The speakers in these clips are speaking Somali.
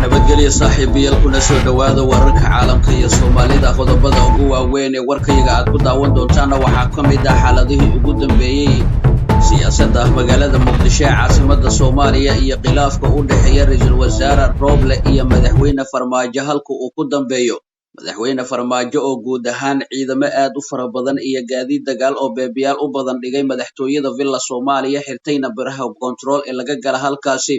nabadgelyo saaxiibayaal kuna soo dhawaada wararka caalamka iyo Soomaalida qodobada ugu waaweyn ee warkayga aad ku daawan doontaan waxaa ka mid ah xaaladihii ugu dambeeyay siyaasadda magaalada Muqdisho ee caasimadda Soomaaliya iyo khilaafka u dhaxeeya ra'iisul wasaare Roble iyo madaxweyne Farmaajo halka uu ku dambeeyo madaxweyne Farmaajo oo guud ahaan ciidamo aad u fara badan iyo gaadiid dagaal oo beebiyaal u badan dhigay madaxtooyada Villa Soomaaliya xirtayna biraha control ee laga gala halkaasi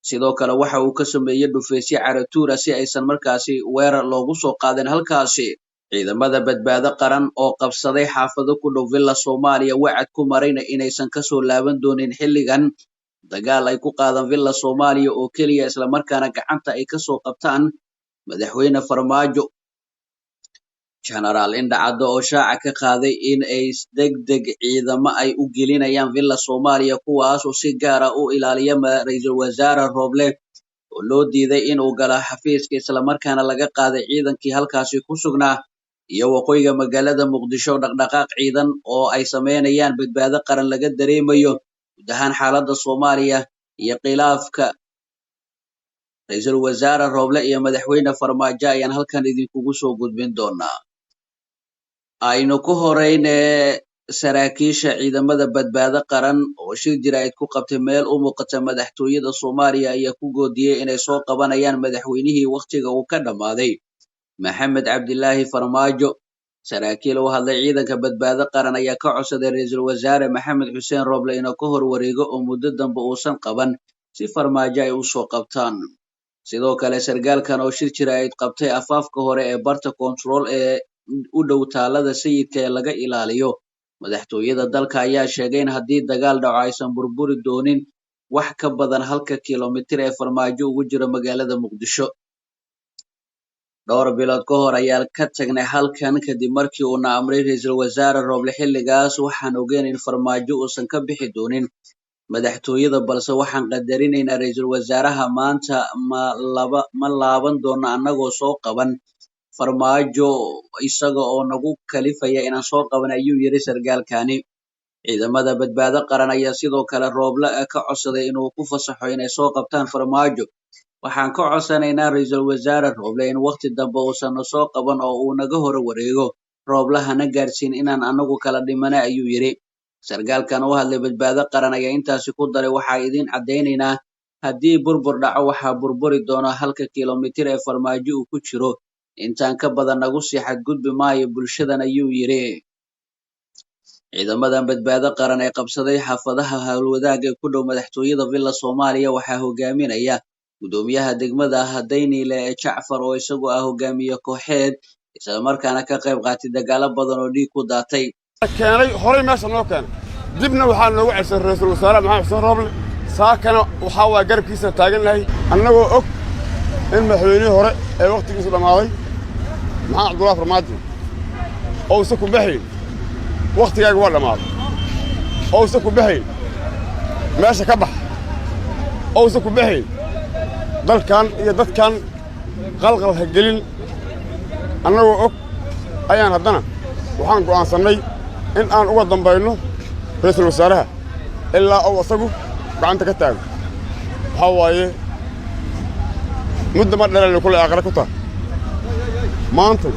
sidoo kale waxa uu ka sameeyay dhufeysyo caratuura si aysan markaasi weerar loogu soo qaadin halkaasi ciidamada badbaado qaran oo qabsaday xaafado ku dhow Villa Soomaaliya wacad ku marayna inaysan ka soo laaban doonin xilligan dagaal ay ku qaadan Villa Soomaaliya oo kaliya isla markaana gacanta ay ka soo qabtaan madaxweyne Farmaajo General Indhacado oo shaaca ka qaaday in ay degdeg ciidamo ay u gelinayaan Villa Soomaaliya kuwaas oo si gaar ah u ilaaliya ra'iisul wasaare Roble oo loo diiday in uu galo xafiiska isla markaana laga qaaday ciidankii halkaasi ku sugnaa iyo waqooyiga magaalada Muqdisho dhaqdhaqaaq ciidan oo ay sameynayaan badbaado qaran laga dareemayo guud ahaan xaaladda Soomaaliya iyo khilaafka ra'iisul wasaare Roble iyo madaxweyne Farmaajo ayaan halkan idinkugu soo gudbin doonaa aynu ku horeyne saraakiisha ciidamada badbaado qaran oo shir jiraa'id ku qabtay meel u muuqata madaxtooyada Soomaaliya ayaa ku goodiyay inay soo qabanayaan madaxweynihii waqtiga uu ka dhamaaday Maxamed Cabdilaahi Farmaajo saraakiil u hadlay ciidanka badbaado qaran ayaa ka codsaday ra'iisul wasaare Maxamed Xuseen Roble inuu ka hor wareego oo muddo dambe uusan qaban si Farmaajo ay u soo qabtaan sidoo kale sargaalkan oo shir jiraa'id qabtay afaafka hore ee barta control ee u dhow taalada sayidka ee laga ilaaliyo madaxtooyada dalka ayaa sheegay in haddii dagaal dhaco aysan burburi doonin wax ka badan halka kiiloomitir ee Farmaajo ugu jira magaalada Muqdisho dhowr bilood ka hor ayaa ka tagnay halkan kadib markii uu amray ra'iisul wasaare Roble xilligaas waxaan ogeyn in Farmaajo uusan ka bixi doonin madaxtooyada balse waxaan qadarinaynaa ra'iisul wasaaraha maanta ma laaban doono annagoo soo qaban Farmaajo isaga oo nagu kalifaya inaan soo qaban ayuu yiri sargaalkani ciidamada badbaado qaran ayaa sidoo kale Roble ka codsaday inuu ku fasaxo inay soo qabtaan Farmaajo waxaan ka codsanaynaa ra'iisul wasaare Roble in waqti dambe uusan soo qaban oo uu naga hor wareego Roble hana gaarsiin inaan anagu kala dhimana ayuu yiri sargaalkan u hadlay badbaado qaran ayaa intaasi ku daray waxa idin cadeynaynaa haddii burbur dhaco waxa burburi doona halka kiiloomitir ee Farmaajo uu ku jiro intaan ka badan nagu sii xadgudbi maayo bulshadan ayuu yiri ciidamadan badbaado qaran ee qabsaday xaafadaha hawlwadaaga ku dhow madaxtooyada Villa Soomaaliya waxaa hogaaminaya gudoomiyaha degmada Hadaynile ee Jacfar oo isagu ah hogaamiye kooxeed isla markaana ka qayb qaatay dagaalo badan oo dhiig ku daatay keenay horay meesha noo keenay dibna waxaa noogu cesay ra'iisul wasaare Maxamed Xuseen Roble saakana waxaa waa garabkiisa taagan lahay annagoo og in madaxweynihii hore ee waqtigiisu dhamaaday maxamed Cabdulaahi Farmaajo oo isa ku baxay waqtigaaga waa dhamaaday oo isa ku baxay meesha ka bax oo isa ku baxay dalkan iyo dadkan qalqal ha gelin annagoo og ayaan haddana waxaan go'aansanay in aan uga dambayno ra'iisul wasaaraha ilaa uu asagu gacanta ka taago waxaa waaye muddo ma dheerayno kule aakhira ku tahay maanta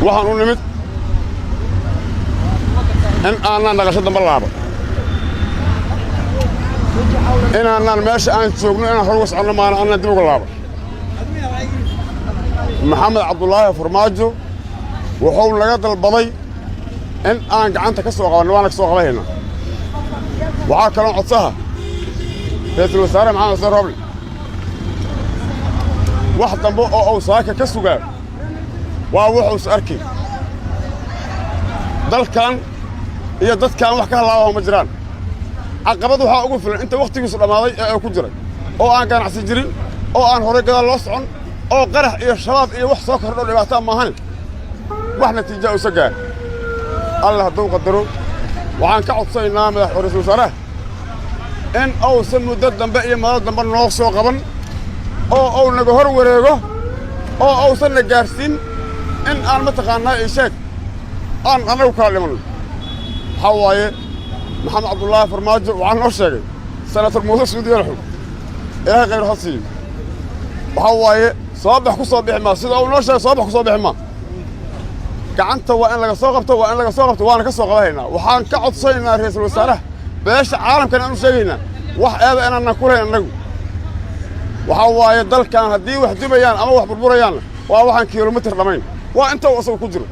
waxaan u nimid in aanaan naqasho dambe laaba inaanaan meesha aan joogno inaan hor uga soconno maana aanaan dib uga laaba Maxamed Cabdulaahi Farmaajo wuxuu naga dalbaday in aan gacanta ka soo qabanno waana ka soo qabanayna waxaa kaloo codsaha ra'iisul wasaare Maxamed Xuseen Roble wax dambe oo uu saaka ka sugaa waa wuxuu arkay dalkan iyo dadkan wax ka halaabo ma jiraan caqabad waxa ugu filan inta waqtigiisu dhamaaday ee ku jiray oo aan ganacsi jirin oo aan hore gadaal loo socon oo qarax iyo shabaab iyo wax soo kordho dhibaato ma ahan wax natiijo u sagaa Allah hadduu qadaro waxaan ka codsanaynaa madaxweyne wasaaraha in uusan muddo dambe iyo maalin dambe noo soo qaban oo uu naga hor wareego oo uusan na gaarsiin in aan mataqaanaa sheeg aan anagu kala dhiman waxaa waaye Maxamed Cabdulaahi Farmaajo waxaan noo sheegay senator Muuse Suudi Yaraxu ilaahay khayr ha siiyo waxa waaye soo bax ku soo bixi ma sida uu noo sheegay soo bax ku soo bixi ma gacanta waa in laga soo qabto waana ka soo qabaynaa waxaan ka codsanaynaa ra'iisul wasaaraha beesha caalamkan aanu sheegaynaa wax eeba inaan ku lahayn annagu waxa waaye dalkan haddii wax dubayaan ama wax burburayaan waa waxaan kiiloomitir dhamayn waa inta uu asagu ku jiro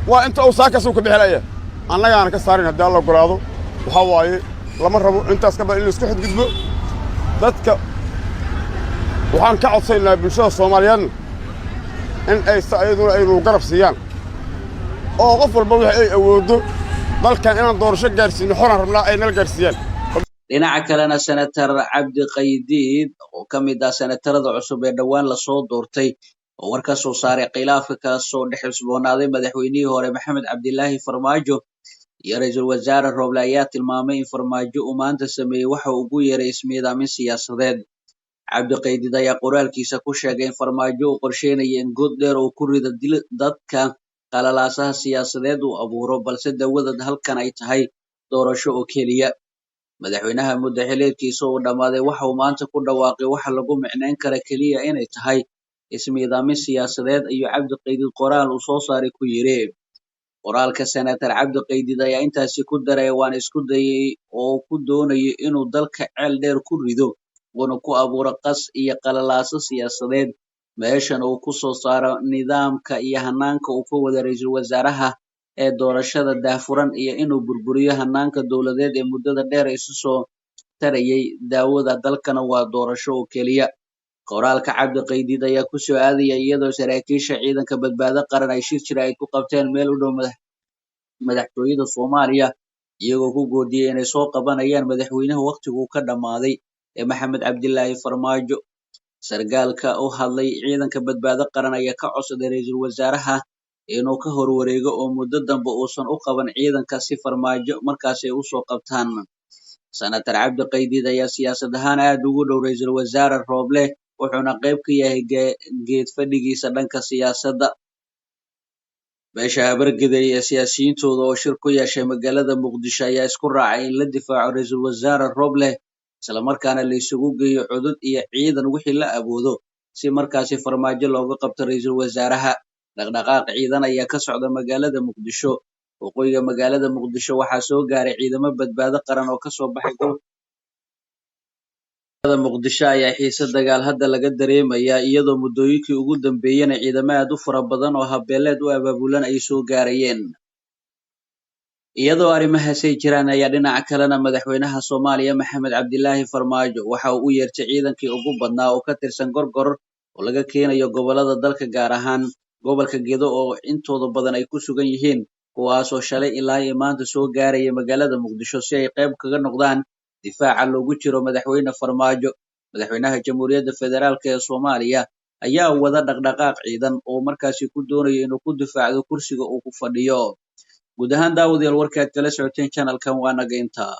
waa inta uu saaka asagu ka bixilaya annagaana ka saarin haddii alla ogolaado waxa waaye lama rabo intaas ka badan in la isku xadgudbo dadka waxaan ka codsanaynaa bulshada Soomaaliyeedna in ay ayaduna ay garab siiyaan oo qof walba wixii ay awoodo dalkan inaan doorasho gaarsiino xoran rabnaa ay nala gaarsiiyaan dhinaca kalena senator Cabdi Qaydiid oo ka mid ah senatarada cusub ee dhawaan la soo doortay oo war ka soo saaray khilaafka ka soo dhexisboonaaday madaxweynihii hore Maxamed Cabdilaahi Farmaajo iyo ra'iisul wasaare Roble ayaa tilmaamay in Farmaajo uu maanta sameeyay waxa uu ugu yeeray ismiidaamin siyaasadeed Cabdi Qaydiid ayaa qoraalkiisa ku sheegay in Farmaajo uu qorsheynayo in god dheer uu ku rido dadka qalalaasaha siyaasadeed uu abuuro balse dawada halkan ay tahay doorasho oo keliya madaxweynaha muddaxileedkiisa uu dhamaaday waxa uu maanta ku dhawaaqay waxa lagu micnayn kara keliya inay tahay ismiidaamin siyaasadeed iyo Cabdi Qaydiid qoraal uu soo saaray ku yiri qoraalka senator Cabdi Qaydiid ayaa intaasi ku daray waan isku dayay oo ku doonayo inuu dalka ceel dheer ku rido wana ku abuuro qas iyo qalalaaso siyaasadeed meeshan uu ku soo saaro nidaamka iyo hanaanka uu ku wada ra'iisul wasaaraha ee doorashada daahfuran iyo inuu burburiyo hanaanka dawladeed ee muddada dheer isu soo tarayay daawada dalkana waa doorasho oo keliya qoraalka Cabdi Qaydiid ayaa ku soo aadaya iyadoo saraakiisha ciidanka badbaado qaran ay shir jira ay ku qabteen meel u dhow madaxtooyada Soomaaliya iyagoo ku goodiyay inay soo qabanayaan madaxweynaha waqtigu ka dhamaaday ee Maxamed Cabdilaahi Farmaajo sargaalka u hadlay ciidanka badbaado qaran ayaa ka codsaday ra'iisul wasaaraha inuu ka horwareego oo muddo dambe uusan u qaban ciidanka si Farmaajo markaas ay u soo qabtaan senator Cabdi Qaydiid ayaa siyaasad ahaan aad ugu dhow ra'iisul wasaare Roble wuxuuna qayb ka yahay geed fadhigiisa dhanka siyaasadda beesha habargeday ee siyaasiyiintooda oo shir ku yeeshay magaalada Muqdisho ayaa isku raacay in la difaaco ra'iisul wasaare Roble isla markaana la isugu geeyo cudud iyo ciidan wixii la awoodo si markaasi Farmaajo looga qabto ra'iisul wasaaraha dhaqdhaqaaq ciidan ayaa ka socda magaalada Muqdisho waqooyiga magaalada Muqdisho waxaa soo gaaray ciidamo badbaado qaran oo ka soo baxay gobolka Muqdisho ayaa xiisad dagaal hadda laga dareemayaa iyadoo muddooyinkii ugu dambeeyayna ciidamo aad u fara badan oo habbeeleed u abaabulan ay soo gaarayeen iyadoo arrimahaas ay jiraan ayaa dhinaca kalena madaxweynaha Soomaaliya Maxamed Cabdilaahi Farmaajo waxa uu u yeertay ciidankii ugu badnaa oo ka tirsan gorgor oo laga keenayo gobolada dalka gaar ahaan gobolka Gedo oo intooda badan ay ku sugan yihiin kuwaas oo shalay ilaa iyo maanta soo gaaraya magaalada Muqdisho si ay qayb kaga noqdaan difaaca loogu jiro madaxweyne Farmaajo madaxweynaha Jamhuuriyadda Federaalka ee Soomaaliya ayaa wada dhaqdhaqaaq ciidan oo markaasi ku doonayo inuu ku difaacdo kursiga uu ku fadhiyo guud ahaan daawadayaal warkaad kala socoteen channelkan waa naga intaa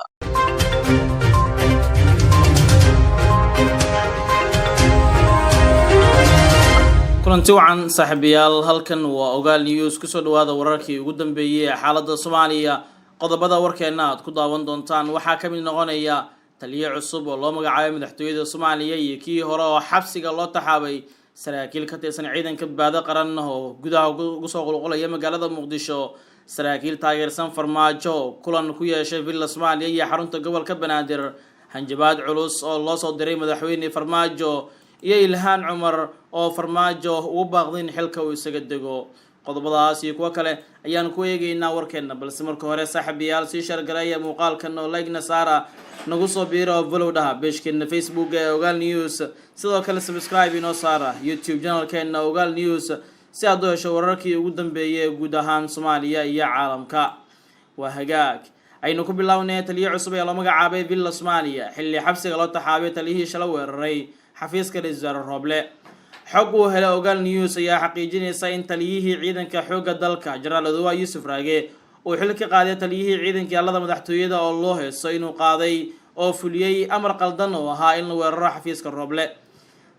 kulanti wacan saaxiibayaal halkan waa Ogaal News ku soo dhawaada wararkii ugu dambeeyay ee xaaladda Soomaaliya qodobada warkeena aad ku daawan doontaan waxaa ka mid noqonaya taliye cusub oo loo magacaabay madaxtooyada Soomaaliya iyo kii hore oo xabsiga loo taxaabay saraakiil ka tirsan ciidanka badbaado qaran oo gudaha ugu soo qulqulaya magaalada Muqdisho saraakiil taageersan Farmaajo kulan ku yeeshay Villa Soomaaliya iyo xarunta gobolka Banaadir hanjabaad culus oo loo soo diray madaxweyne Farmaajo iyo Ilhaan Cumar oo Farmaajo ugu baaqdin xilka uu isaga dego qodobadaas iyo kuwa kale ayaan ku eegaynaa warkeena balse marka hore saaxiibayaal si shargalaya muuqaalkan oo like-na saara nagu soo biiro follow dhaha page-keena Facebook ee Ogaal News sidoo kale subscribe inoo saara YouTube channel-keena Ogaal News si aad u hesho wararkii ugu dambeeyay guud ahaan Soomaaliya iyo caalamka waa hagaag aynu ku bilownay taliye cusub ee loo magacaabay Villa Soomaaliya xilli xabsiga loo taxaabay taliyihii shalay weeraray xafiiska ra'iisul wasaare Roble xog uu helay Ogaal News ayaa xaqiijinaysa in taliyihii ciidanka xoogga dalka Generaal Oduwa Yuusuf Raage uu xil ka qaaday taliyihii ciidanka yaalada madaxtooyada oo loo heeso inuu qaaday oo fuliyay amar qaldan oo ahaa in la weeraro xafiiska Roble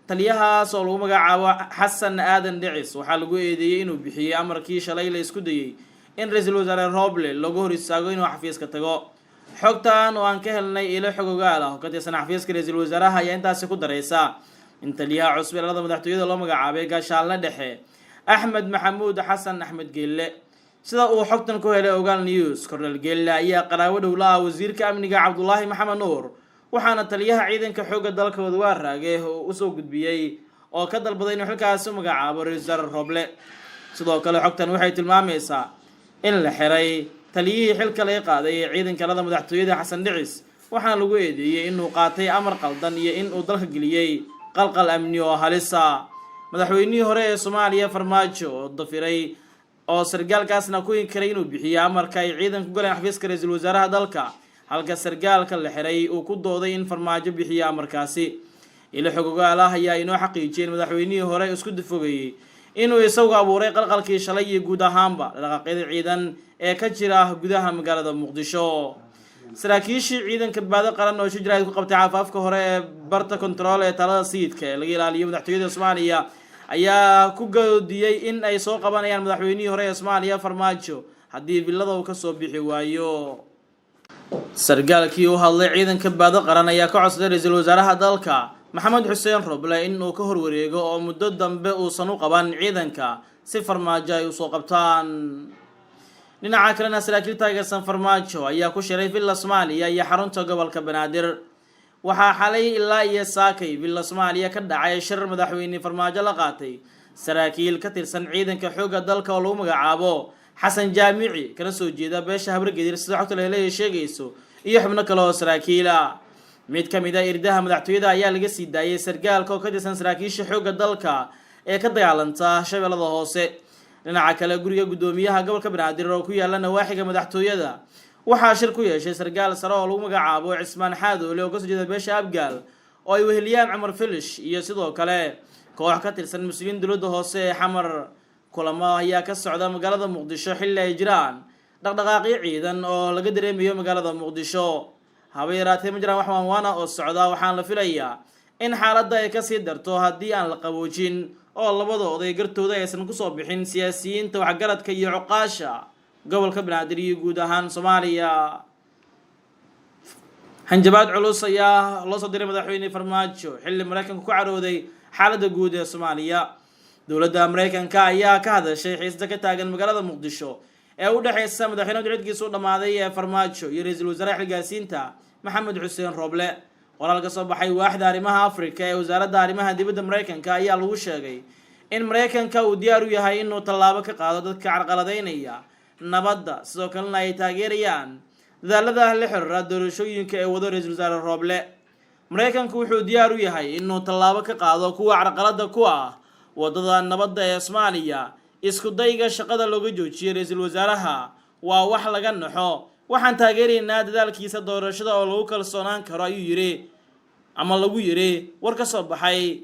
taliyahaas oo lagu magacaabo Xasan Aadan Dhicis waxaa lagu eedeeyay inuu bixiyay amarkii shalay la isku dayay in ra'iisul wasaare Roble lagu hor istaago inuu xafiiska tago xogtan oo aan ka helnay ilo xog ogaal ah oo ka tirsan xafiiska ra'iisul wasaaraha ayaa intaas ku daraysa in taliyaha cusub ee madaxtooyada loo magacaabay gaashaanle dhexe Axmed Maxamuud Xasan Axmed Geelle. sida uu xogtan ku helay Ogaal News, Kornel Geelle ayaa qaraabo dhow la ah wasiirka amniga Cabdullaahi Maxamed Nuur, waxaana taliyaha ciidanka xoogga dalka Wadwaa Raage u soo gudbiyay oo ka dalbaday in xilkaas u magacaabo Ra'iisul Roble. sidoo kale xogtan waxay tilmaamaysaa in la xiray taliyihii xilka laga qaaday ciidanka madaxtooyada Xasan Dhicis, waxaana lagu eedeeyay inuu qaatay amar qaldan iyo in uu dalka geliyay qalqal amni oo halis ah. madaxweynihii hore ee Soomaaliya Farmaajo oo dafiray oo sargaalkaasna ku inkiray inuu bixiyo amarka ay ciidanku galeen xafiiska ra'iisul wasaaraha dalka, halka sargaalka la xiray uu ku dooday in Farmaajo bixiyo amarkaasi. ila xogogaal ah ayaa inoo xaqiijiyay madaxweynihii hore isku difogayay inuu isagu abuuray qalqalkii shalay iyo guud ahaanba dhaqaaqyada ciidan ee ka jira gudaha magaalada Muqdisho. saraakiishii ciidanka badbaado qaran oo shijraad ku qabtay xafaafka hore ee barta control ee talada sayidka ee laga ilaaliyo madaxtooyada Soomaaliya ayaa ku goodiyay in ay soo qabanayaan madaxweynihii hore ee Soomaaliya Farmaajo haddii villada uu ka soo bixi waayo. sargaalkii u hadlay ciidanka badbaado qaran ayaa ka codsaday ra'iisul wasaaraha dalka Maxamed Xuseen Roble in uu ka horwareego oo muddo dambe uusan u qaban ciidanka si Farmaajo ay u soo qabtaan. dhinaca kalena saraakiil taageersan Farmaajo ayaa ku shiray villa Soomaaliya iyo xarunta gobolka Banaadir. waxaa xalay ilaa iyo saakay villa Soomaaliya ka dhacay shir madaxweyne Farmaajo la qaatay saraakiil ka tirsan ciidanka xoogga dalka oo lagu magacaabo Xasan Jaamici kana soo jeeda beesha Habargedir sida xogta la helay sheegayso iyo xubno kale oo saraakiil ah. mid ka mid ah irdaha madaxtooyada ayaa laga sii daayay sargaalka oo ka tirsan saraakiisha xoogga dalka ee ka dagaalanta Shabeellada Hoose. dhinaca kale guriga gudoomiyaha gobolka Banaadir oo ku yaala nawaaxiga madaxtooyada waxaa shir ku yeeshay sargaal sare oo lagu magacaabo Cismaan Xaadoole oo ka soo jeeda beesha Abgaal oo ay weheliyaan Cumar Filish iyo sidoo kale koox ka tirsan mas'uuliyiin dowladda hoose ee Xamar. kulamo ayaa ka socda magaalada Muqdisho xilli ay jiraan dhaqdhaqaaqyo ciidan oo laga dareemayo magaalada Muqdisho. haba yaraatee ma jiraan wax waana oo socda, waxaan la filayaa in xaaladda ay ka sii darto haddii aan la qaboojin oo labada oday gartooda aysan ku soo bixin siyaasiyiinta waxgaradka iyo cuqaasha gobolka Banaadir iyo guud ahaan Soomaaliya. hanjabaad culus ayaa loo soo diray madaxweyne Farmaajo xilli Mareykanku ku carooday xaaladda guud ee Soomaaliya. dowladda Mareykanka ayaa ka hadashay xiisada ka taagan magaalada Muqdisho ee u dhaxaysa madaxweynaha codkiisa u dhamaaday ee Farmaajo iyo ra'iisul wasaaraha xilgaasiinta Maxamed Xuseen Roble. qoraal ka soo baxay waaxda arrimaha Afrika ee wasaaradda arrimaha dibadda Mareykanka ayaa lagu sheegay in Mareykanka uu diyaar u yahay inuu tallaabo ka qaado dadka carqaladeynaya nabadda, sidoo kalena ay taageerayaan dadaalada la xiriira doorashooyinka ee wado ra'iisul wasaare Roble. Mareykanku wuxuu diyaar u yahay inuu tallaabo ka qaado kuwa carqalada ku ah wadada nabadda ee Soomaaliya. isku dayga shaqada looga joojiyay ra'iisul wasaaraha waa wax laga naxo, waxaan taageeraynaa dadaalkiisa doorashada oo lagu kalsoonaan karo ayuu lagu yiri war ka soo baxay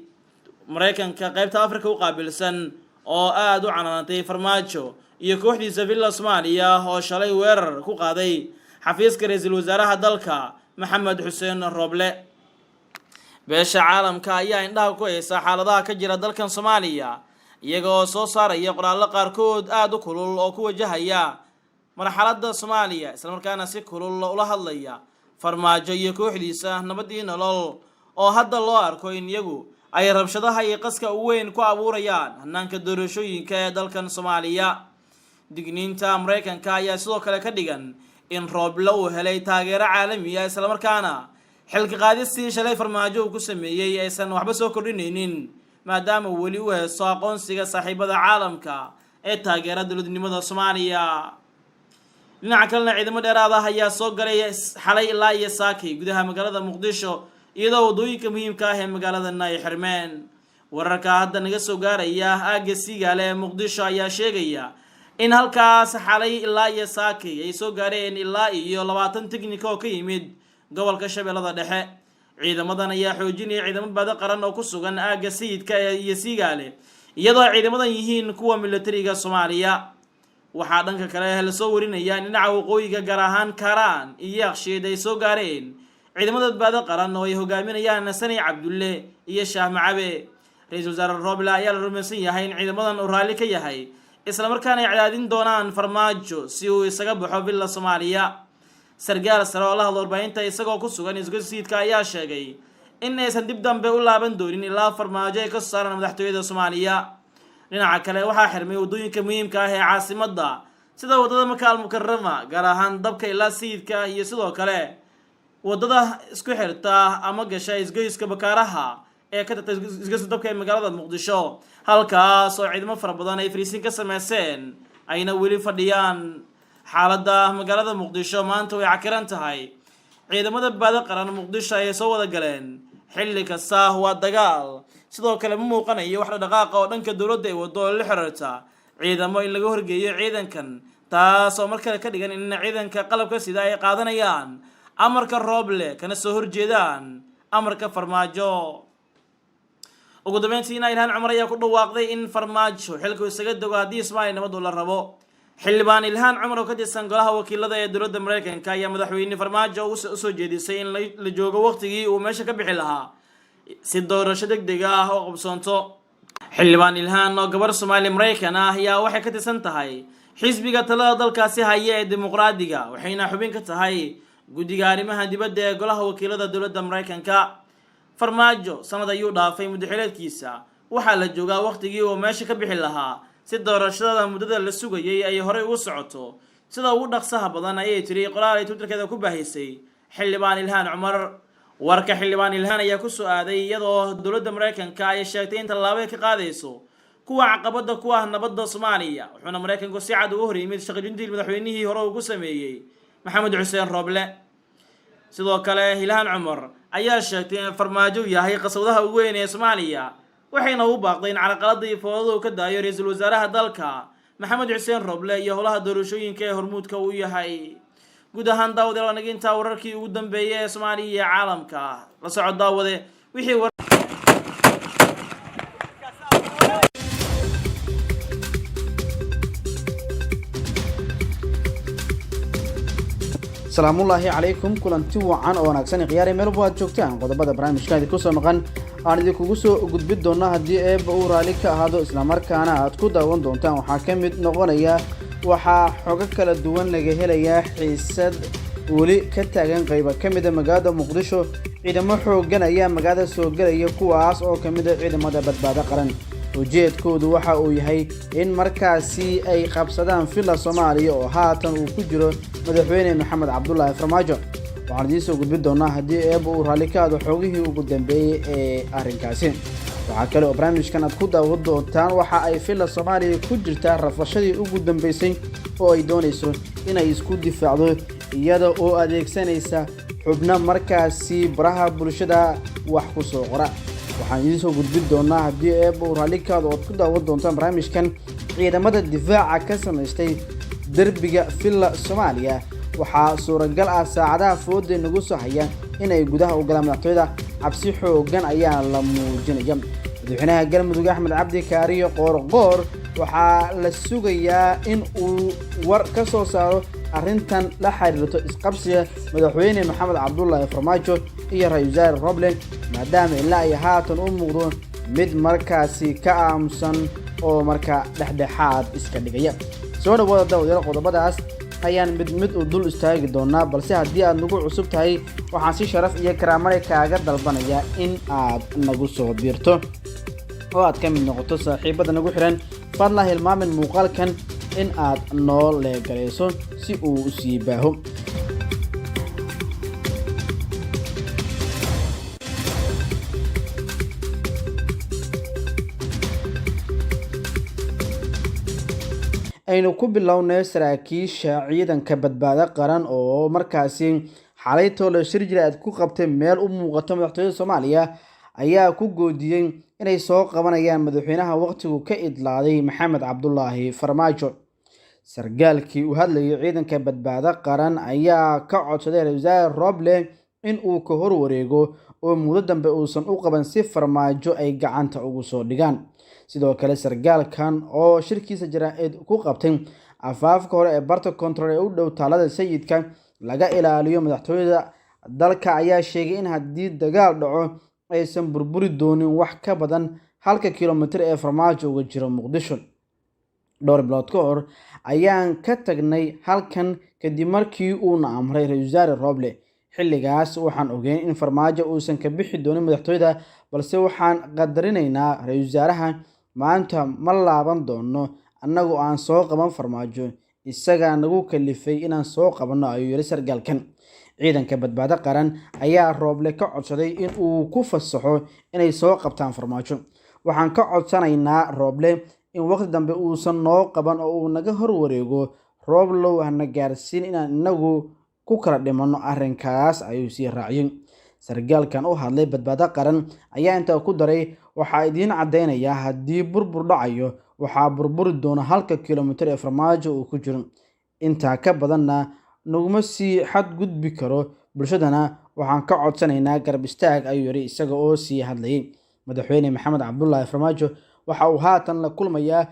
Mareykanka qaybta Afrika u qaabilsan oo aad u canaantay Farmaajo iyo kooxdiisa villa Soomaaliya oo shalay weerar ku qaaday xafiiska ra'iisul wasaaraha dalka Maxamed Xuseen Roble. beesha caalamka ayaa indhaha ku haysa xaaladaha ka jira dalkan Soomaaliya iyaga oo soo saaraya qoraallo qaarkood aad u kulul oo ku wajahaya marxaladda Soomaaliya, isla markaana si kulul ula hadlaya Farmaajo iyo kooxdiisa nabad iyo nolol oo hadda loo arko in iyagu ay rabshadaha iyo qaska u weyn ku abuurayaan hannaanka doorashooyinka ee dalkan Soomaaliya. digniinta Mareykanka ayaa sidoo kale ka dhigan in Roble uu helay taageero caalami ah, isla markaana xilka qaadistii shalay Farmaajo uu ku sameeyay aysan waxba soo kordhinaynin maadaama weli uu haysto aqoonsiga saaxiibada caalamka ee taageera dowladnimada Soomaaliya. dhinaca kalena ciidamo dheeraad ah ayaa soo galay xalay ilaa iyo saakay gudaha magaalada Muqdisho iyadoo wadooyinka muhiimka ah ee magaaladana ay xirmeen. wararka hadda naga soo gaaraya aagga Siigaale ee Muqdisho ayaa sheegaya in halkaas xalay ilaa iyo saakay ay soo gaareen ilaa iyo 20 tikniko oo ka yimid gobolka Shabeellada Dhexe. ciidamadan ayaa xoojinaya ciidamo badbaado qaran oo ku sugan aagga sayidka iyo Siigaale iyadoo ciidamadan yihiin kuwa militariga Soomaaliya. waxaa dhanka kale la soo warinaya in dhinaca waqooyiga gaar ahaan Karaan iyo Yakshiid ay soo gaareen ciidamada badbaado qaran oo ay hogaaminayaan Sani Cabdulle iyo Shaah Macabe. ra'iisul wasaare Roble ayaa la rumaysan yahay in ciidamadan uu raali ka yahay, isla markaana ay cadaadin doonaan Farmaajo si uu isaga baxo villa Soomaaliya. sargaal sare oo la hadlo warbaahinta isagoo ku sugan isgoyska sayidka ayaa sheegay in aysan dib dambe u laaban doonin ilaa farmaajo ay ka soo saaraan madaxtooyada Soomaaliya. dhinaca kale waxaa xirmay wadooyinka muhiimka ah ee caasimadda sida wadada Maka al-Mukarrama gaar ahaan dabka ilaa Sayidka iyo sidoo kale wadada isku xirta ama gasha isgoyska Bakaaraha ee ka tagtay isgoyska dabka ee magaalada Muqdisho, halkaas oo ciidamo fara badan ay fariisin ka sameyseen ayna weli fadhiyaan. xaaladda magaalada Muqdisho maanta way cakiran tahay. ciidamada badbaado qaran Muqdisho ay soo wada galeen xilli kasta waa dagaal, sidoo kale ma muuqanayo wax dhaqaaqa oo dhanka dowladda ay wado la xiriirta ciidamo in laga horgeeyo ciidankan, taas oo markale ka dhigan in ciidanka qalabka sida ay qaadanayaan amarka Roble kana soo horjeedaan amarka Farmaajo. ugu dambeyntiina Ilhaan Cumar ayaa ku dhawaaqday in Farmaajo xilku isaga dago haddii Ismaaciil nabad la rabo. xildhibaan Ilhaan Cumar oo ka tirsan golaha wakiilada ee dowladda Mareykanka ayaa madaxweyne Farmaajo u soo jeedisay in la joogo waqtigii uu meesha ka bixi lahaa si doorasho degdeg ah oo qabsoonto. xildhibaan Ilhaan oo gabar Soomaali Mareykan ah ayaa waxay ka tirsan tahay xisbiga talada dalkaasi haya ee dimuqraadiga, waxayna xubin ka tahay guddiga arrimaha dibadda ee golaha wakiilada dowladda Mareykanka. Farmaajo sanad ayuu dhaafay muddo xileedkiisa, waxaa la joogaa waqtigii uu meesha ka bixi lahaa si doorashada muddada la sugayay ay horey ugu socoto sida ugu dhaqsaha badan, ayay tiri qoraal ay Twitterkeeda ku baahisay xildhibaan Ilhaan Cumar. warka xildhibaan Ilhaan ayaa ku soo aaday iyadoo dowladda Mareykanka ay sheegtay in tallaabo ay ka qaadayso kuwa caqabada ku ah nabadda Soomaaliya, wuxuuna Mareykanku si cad uga hor yimid shaqo-joojintii madaxweynihii hore ugu sameeyey Maxamed Xuseen Roble. sidoo kale Ilhaan Cumar ayaa sheegtay in Farmaajo yahay qaswadaha ugu weyn ee Soomaaliya, waxayna u baaqday in carqaladda iyo foodada uu ka daayo ra'iisul wasaaraha dalka Maxamed Xuseen Roble iyo howlaha doorashooyinka ee hormuudka uu yahay. guud ahaan daawade waa naga intaa wararkii ugu dambeeyay ee Soomaaliya iyo caalamka. la socod daawade wixii salaamullaahi calaykum. kulanti wacan oo wanaagsan khiyaar meel walba aad joogtaan. qodobada barnaamijkaadi ku soo maqan aan idinkugu soo gudbin doona haddii eebba uu raalli ka ahaado islamarkaana aad ku daawan doontaan waxaa ka mid noqonaya waxaa xogo kala duwan laga helayaa xiisad weli ka taagan qayba ka mida magaalada Muqdisho. ciidamo xooggan ayaa magaalada soo galaya kuwaas oo ka mid ah ciidamada badbaado qaran. ujeedkoodu waxa uu yahay in markaasi ay qabsadaan villa Soomaaliya oo haatan uu ku jiro madaxweyne Maxamed Cabdullaahi Farmaajo. waxaan idin soo gudbin doonaa haddii eebba uu raalli ka ahaado xogihii ugu dambeeyay ee arrinkaasi. waxaa kale oo barnaamijkan aad ku daawan doontaan waxa ay villa Soomaaliya ku jirtaa rafashadii ugu dambeysay oo ay doonayso inay isku difaacdo iyada oo adeegsanaysa xubno markaasi baraha bulshada wax ku soo qora. waxaan idin soo gudbin doonaa haddii eebba uu raalli ka ahaado ood ku daawan doontaan barnaamijkan ciidamada difaaca ka samaystay derbiga villa Soomaaliya. waxaa suuragal ah saacadaha fooda nagu soo haya inay gudaha u galaan madaxtooyada. cabsi xooggan ayaa la muujinaya. madaxweynaha galmudug Axmed Cabdi Kaariyo Qoorqoor waxaa la sugayaa in uu war ka soo saaro arrintan la xiriirto isqabsiga madaxweyne Maxamed Cabdullaahi Farmaajo iyo ra'iisul wasaare Roble, maadaama ilaa ay haatan u muuqdo mid markaasi ka aamusan oo markaa dhexdhexaad iska dhigaya. soo dhawaada daawadayaal, qodobadaas ayaan mid u dul istaagi doonaa, balse haddii aad nagu cusub tahay waxaan si sharaf iyo karaamale kaaga dalbanayaa in aad nagu soo biirto oo aad ka mid noqoto saaxiibada nagu xiran. fadlan hilmaamin muuqaalkan in aad noo leegalayso si uu u sii baaho. aynu ku bilownay saraakiisha ciidanka badbaado qaran oo markaasi xalay toole shir jira aad ku qabtay meel u muuqato madaxtooyada Soomaaliya ayaa ku goodiyay inay soo qabanayaan madaxweynaha waqtigu ka idlaaday Maxamed Cabdullaahi Farmaajo. sargaalkii u hadlayay ciidanka badbaado qaran ayaa ka codsaday ra'iisul wasaare Roble in uu ka hor wareego oo muddo dambe uusan u qaban si Farmaajo ay gacanta ugu soo dhigaan. sidoo kale sargaalkan oo shirkiisa jaraa'id ku qabtay afaafka hore ee barta control ee u dhow taalada sayidka laga ilaaliyo madaxtooyada dalka ayaa sheegay in haddii dagaal dhaco aysan burburi doonin wax ka badan 1 kiiloomitir ee Farmaajo uga jiro Muqdisho. dhowr bilood ka hor ayaan ka tagnay halkan kadib markii uu na amray ra'iisul wasaare Roble xilligaas waxaan ogeyn in farmaajo uusan ka bixi doonin madaxtooyada balse waxaan qadarinaynaa ra-iisul wasaaraha maanta ma laaban doono annagoo aan soo qaban farmaajo isagaa nagu kalifay inaan soo qabanno ayuu yiri sargaalkan. ciidanka badbaado qaran ayaa Rooble ka codsaday in uu ku fasaxo inay soo qabtaan farmaajo. waxaan ka codsanaynaa Rooble in waqti dambe uusan noo qaban oo uu naga hor wareego. Rooblow hana gaarsiin inaan inagu ku kala dhimano arrinkaas ayuu sii raaciyay. sargaalkan u hadlay badbaado qaran ayaa intaa ku daray waxaa idiin cadeynayaa haddii burbur dhacayo waxaa burburi doona 1 kiiloomitir ee farmaajo uu ku jiro. intaa ka badanna naguma sii xad gudbi karo bulshadana waxaan ka codsanaynaa garab istaag ayuu yiri isaga oo sii hadlayay. madaxweyne maxamed cabdullaahi farmaajo waxa uu haatan la kulmayaa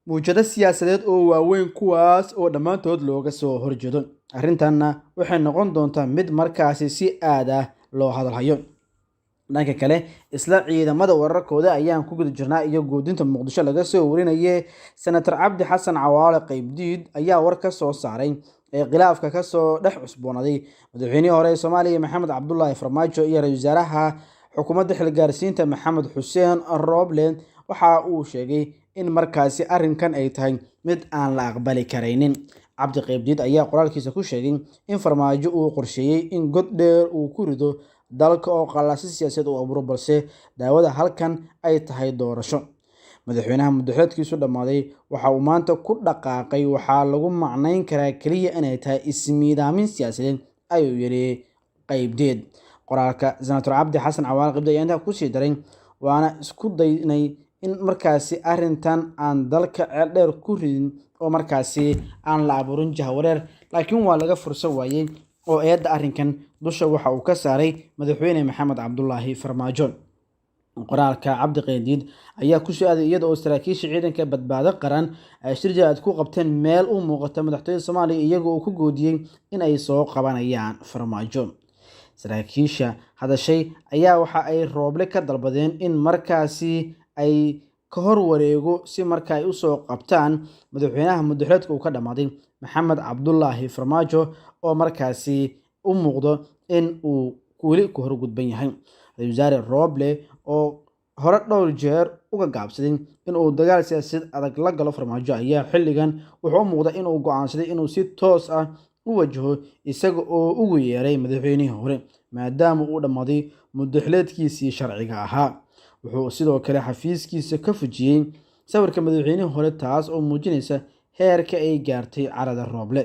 muujado siyaasadeed oo waaweyn kuwaas oo dhammaantood looga soo horjeedo. arrintanna waxay noqon doontaa mid markaasi si aad ah loo hadalhayo. dhanka kale isla ciidamada wararkooda ayaan ku guda jirnaa iyo goodinta muqdisho laga soo warinayay. senator cabdi xasan cawaale qaybdiid ayaa war ka soo saaray ee khilaafka ka soo dhex cusboonaaday madaxweynihii hore ee Soomaaliya maxamed cabdullaahi farmaajo iyo ra-iisul wasaaraha xukuumadda xilgaarsiinta maxamed xuseen Rooble. waxa uu sheegay in markaasi arrinkan ay tahay mid aan la aqbali karaynin. cabdi qaybdiid ayaa qoraalkiisa ku sheegay in farmaajo uu qorsheeyay in god dheer uu ku rido dalka oo qalalaasi siyaasadeed uu abuuro balse daawada halkan ay tahay doorasho. madaxweynaha muddaxileedkiisu dhammaaday waxa uu maanta ku dhaqaaqay waxaa lagu macnayn karaa kaliya inay tahay ismiidaamin siyaasadeed ayuu yiri qaybdiid. qoraalka senator cabdi xasan cawaale qaybdiid ayaa intaa kusii daray waana isku daynay in markaasi arrintan aan dalka ceel dheer ku ridin oo markaasi aan la abuurin jahwareer laakiin waa laga fursan waayay oo eedda arrinkan dusha waxa uu ka saaray madaxweyne maxamed cabdullaahi farmaajo. qoraalka cabdi qaybdiid ayaa ku soo aaday iyada oo saraakiisha ciidanka badbaado qaran ay shirjaaad ku qabteen meel u muuqata madaxtooyada Soomaaliya iyaga oo ku goodiyay in ay soo qabanayaan farmaajo. saraakiisha hadashay ayaa waxa ay Rooble ka dalbadeen in markaasi ay ka hor wareego si marka ay u soo qabtaan madaxweynaha muddaxileedka uu ka dhamaaday maxamed cabdullaahi farmaajo oo markaasi u muuqdo in uu weli ku hor gudban yahay. ra-iisul wasaare Rooble oo hore dhowr jeer uga gaabsaday in uu dagaal siyaasadeed adag la galo farmaajo ayaa xilligan wuxuu u muuqda in uu go'aansaday inuu si toos ah u wajaho isaga oo ugu yeeray madaxweynihii hore maadaama uu dhammaaday muddaxileedkiisii sharciga ahaa. wuxuu sidoo kale xafiiskiisa ka fujiyay sawirka madaxweynihii hore taas oo muujinaysa heerka ay gaartay carada Rooble.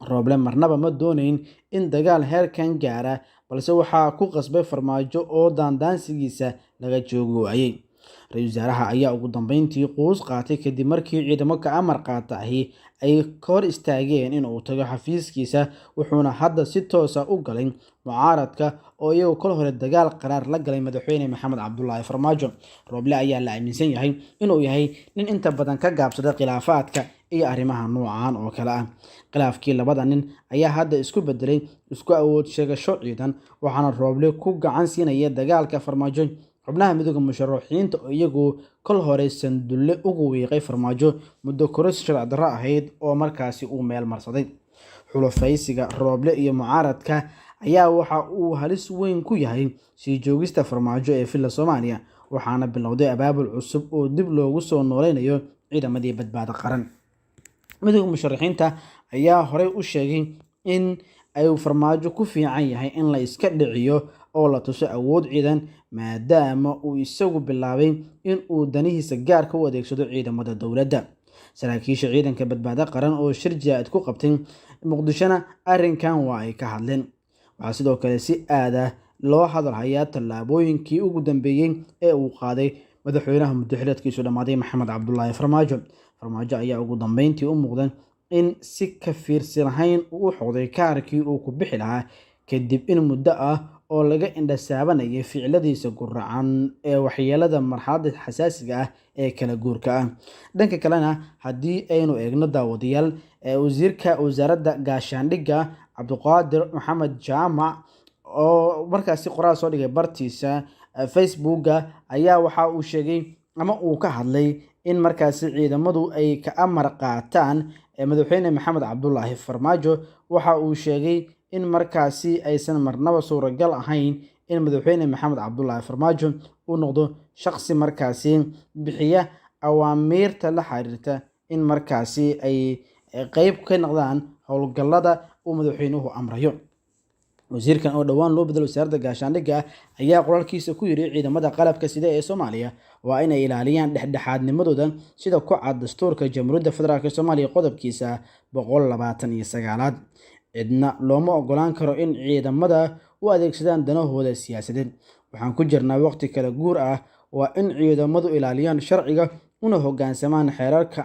Rooble marnaba ma doonayn in dagaal heerkan gaara balse waxaa ku qasbay farmaajo oo daandaansigiisa laga joogi waayay. ra-iisul wasaaraha ayaa ugu dambeyntii quus qaatay kadib markii ciidamo ka amar qaata ahi ay ka hor istaageen in uu tago xafiiskiisa wuxuuna hadda si toos ah u galay mucaaradka oo iyagu kol hore dagaal qaraar la galay madaxweyne maxamed cabdullaahi farmaajo. Rooble ayaa la aaminsan yahay inuu yahay nin inta badan ka gaabsada khilaafaadka iyo arrimaha noocan oo kale ah. khilaafkii labada nin ayaa hadda isku bedelay isku awood sheegasho ciidan waxaana Rooble ku gacan siinaya dagaalka farmaajo. xubnaha midowga musharaxiinta oo iyagu kol hore sandulle ugu wiiqay farmaajo muddo koris sharci darro ahayd oo markaasi uu meel marsaday. xulafaysiga Rooble iyo mucaaradka ayaa waxa uu halis weyn ku yahay sii joogista farmaajo ee filla Soomaaliya waxaana bilowday abaabul cusub oo dib loogu soo nooleynayo ciidamadii badbaado qaran. midowga musharaxiinta ayaa horey u sheegay in ay farmaajo ku fiican yahay in la iska dhiciyo oo la tuso awood ciidan maadaama uu isagu bilaabay in uu danihiisa gaarka u adeegsado ciidamada dowladda. saraakiisha ciidanka badbaado qaran oo shir jaaad ku qabtay muqdishona arrinkan waa ay ka hadleen. waxaa sidoo kale si aad ah loo hadalhayaa tallaabooyinkii ugu dambeeyay ee uu qaaday madaxweynaha muddaxileedkiisu dhammaaday maxamed cabdullaahi farmaajo. farmaajo ayaa ugu dambeyntii u muuqda in si ka fiirsi lahayn uu u xoqday kaarkii uu ku bixi lahaa kadib in muddo ah oo laga indhasaabanayay ficiladiisa guracan ee waxyeelada marxaladda xasaasiga ah ee kala guurka ah. dhanka kalena haddii aynu eegno daawadayaal wasiirka wasaaradda gaashaandhigga cabdiqaadir maxamed jaamac oo markaasi qoraal soo dhigay bartiisa Facebooka ayaa waxa uu sheegay ama uu ka hadlay in markaasi ciidamadu ay ka amar qaataan madaxweyne maxamed cabdullaahi farmaajo. waxa uu sheegay in markaasi aysan marnaba suuragal ahayn in madaxweyne maxamed cabdulaahi farmaajo uu noqdo shaqsi markaasi bixiya awaamiirta la xiriirta in markaasi ay qeyb ka noqdaan howlgallada uu madaxweynuhu amrayo. wasiirkan oo dhowaan loo bedelo wasaaradda gaashaandhigga ayaa qoraalkiisa ku yiri ciidamada qalabka sida ee Soomaaliya waa inay ilaaliyaan dhexdhexaadnimadooda sida ku cad dastuurka Jamhuuriyadda Federaalk Soomaaliya qodobkiisa 129. cidna looma ogolaan karo in ciidamada u adeegsadaan danahooda siyaasadeed. waxaan ku jirnaa waqti kala guur ah, waa in ciidamadu ilaaliyaan sharciga una hoggaansamaan xeerarka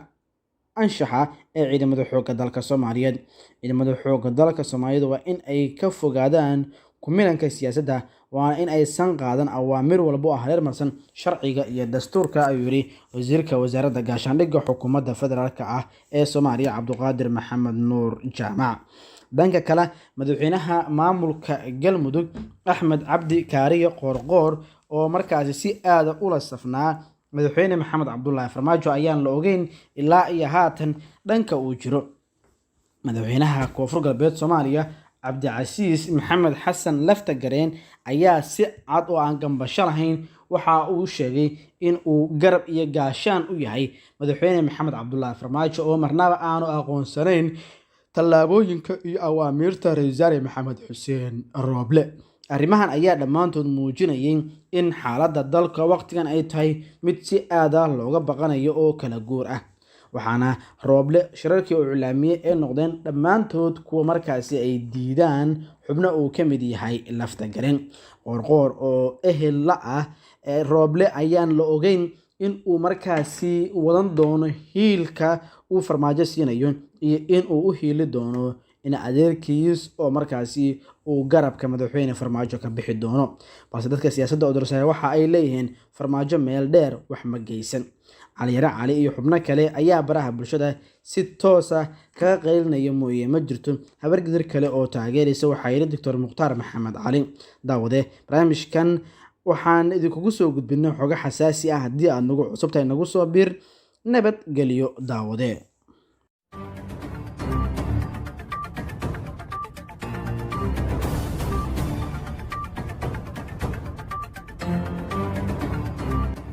anshaxa ee ciidamada xoogga dalka Soomaaliyeed. ciidamada xoogga dalka Soomaaliyeed waa in ay ka fogaadaan kumilanka siyaasadda, waana in aysan qaadan awaamir walba oo hareer marsan sharciga iyo dastuurka, ayuu yiri wasiirka wasaaradda gaashaandhigga xukuumadda federaalk ah ee Soomaaliya Cabdiqaadir Maxamed Nuur Jaamac. dhanka kale, madaxweynaha maamulka Galmudug Axmed Cabdi Kaariye Qoorqoor oo markaasi si aad ula safnaa madaxweyne maxamed cabdulaahi farmaajo ayaan la ogeyn ilaa iyo haatan dhanka uu jiro. madaxweynaha koonfur galbeed Soomaaliya Cabdicasiis Maxamed Xasan Laftagareen ayaa si cad oo aan gambasho lahayn waxa uu sheegay in uu garab iyo gaashaan u yahay madaxweyne maxamed cabdulaahi farmaajo oo marnaba aanu aqoonsanayn tallaabooyinka iyo awaamiirta Ra'iisul Wasaare Maxamed Xuseen Rooble. arrimahan ayaa dhammaantood muujinayay in xaaladda dalka waqtigan ay tahay mid si aad ah looga baqanayo oo kala guur ah, waxaana Rooble shirarkii uu iclaamiyay ee noqdeen dhammaantood kuwa markaasi ay diidaan xubno uu ka mid yahay Laftagareen. Qoorqoor oo ehel la ah Rooble ayaan la ogeyn in uu markaasi wadan doono hiilka uu farmaajo siinayo iyo in uu u hiili doono in adeerkiis oo markaasi uu garabka madaxweyne farmaajo ka bixi doono, balse dadka siyaasadda oo doorashada waxa ay leeyihiin farmaajo meel dheer wax ma geysan. Cali Yare Cali iyo xubno kale ayaa baraha bulshada si toos ah kaga qaylinaya mooye ma jirto habargidir kale oo taageeraysa, waxaa yiri Dr. Mukhtaar Maxamed Cali. daawade barnaamijkan waxaan idinkugu soo gudbinay xogo xasaasi ah. haddii aad nagu cusub tahay nagu soo biir. nabad geliyo daawade.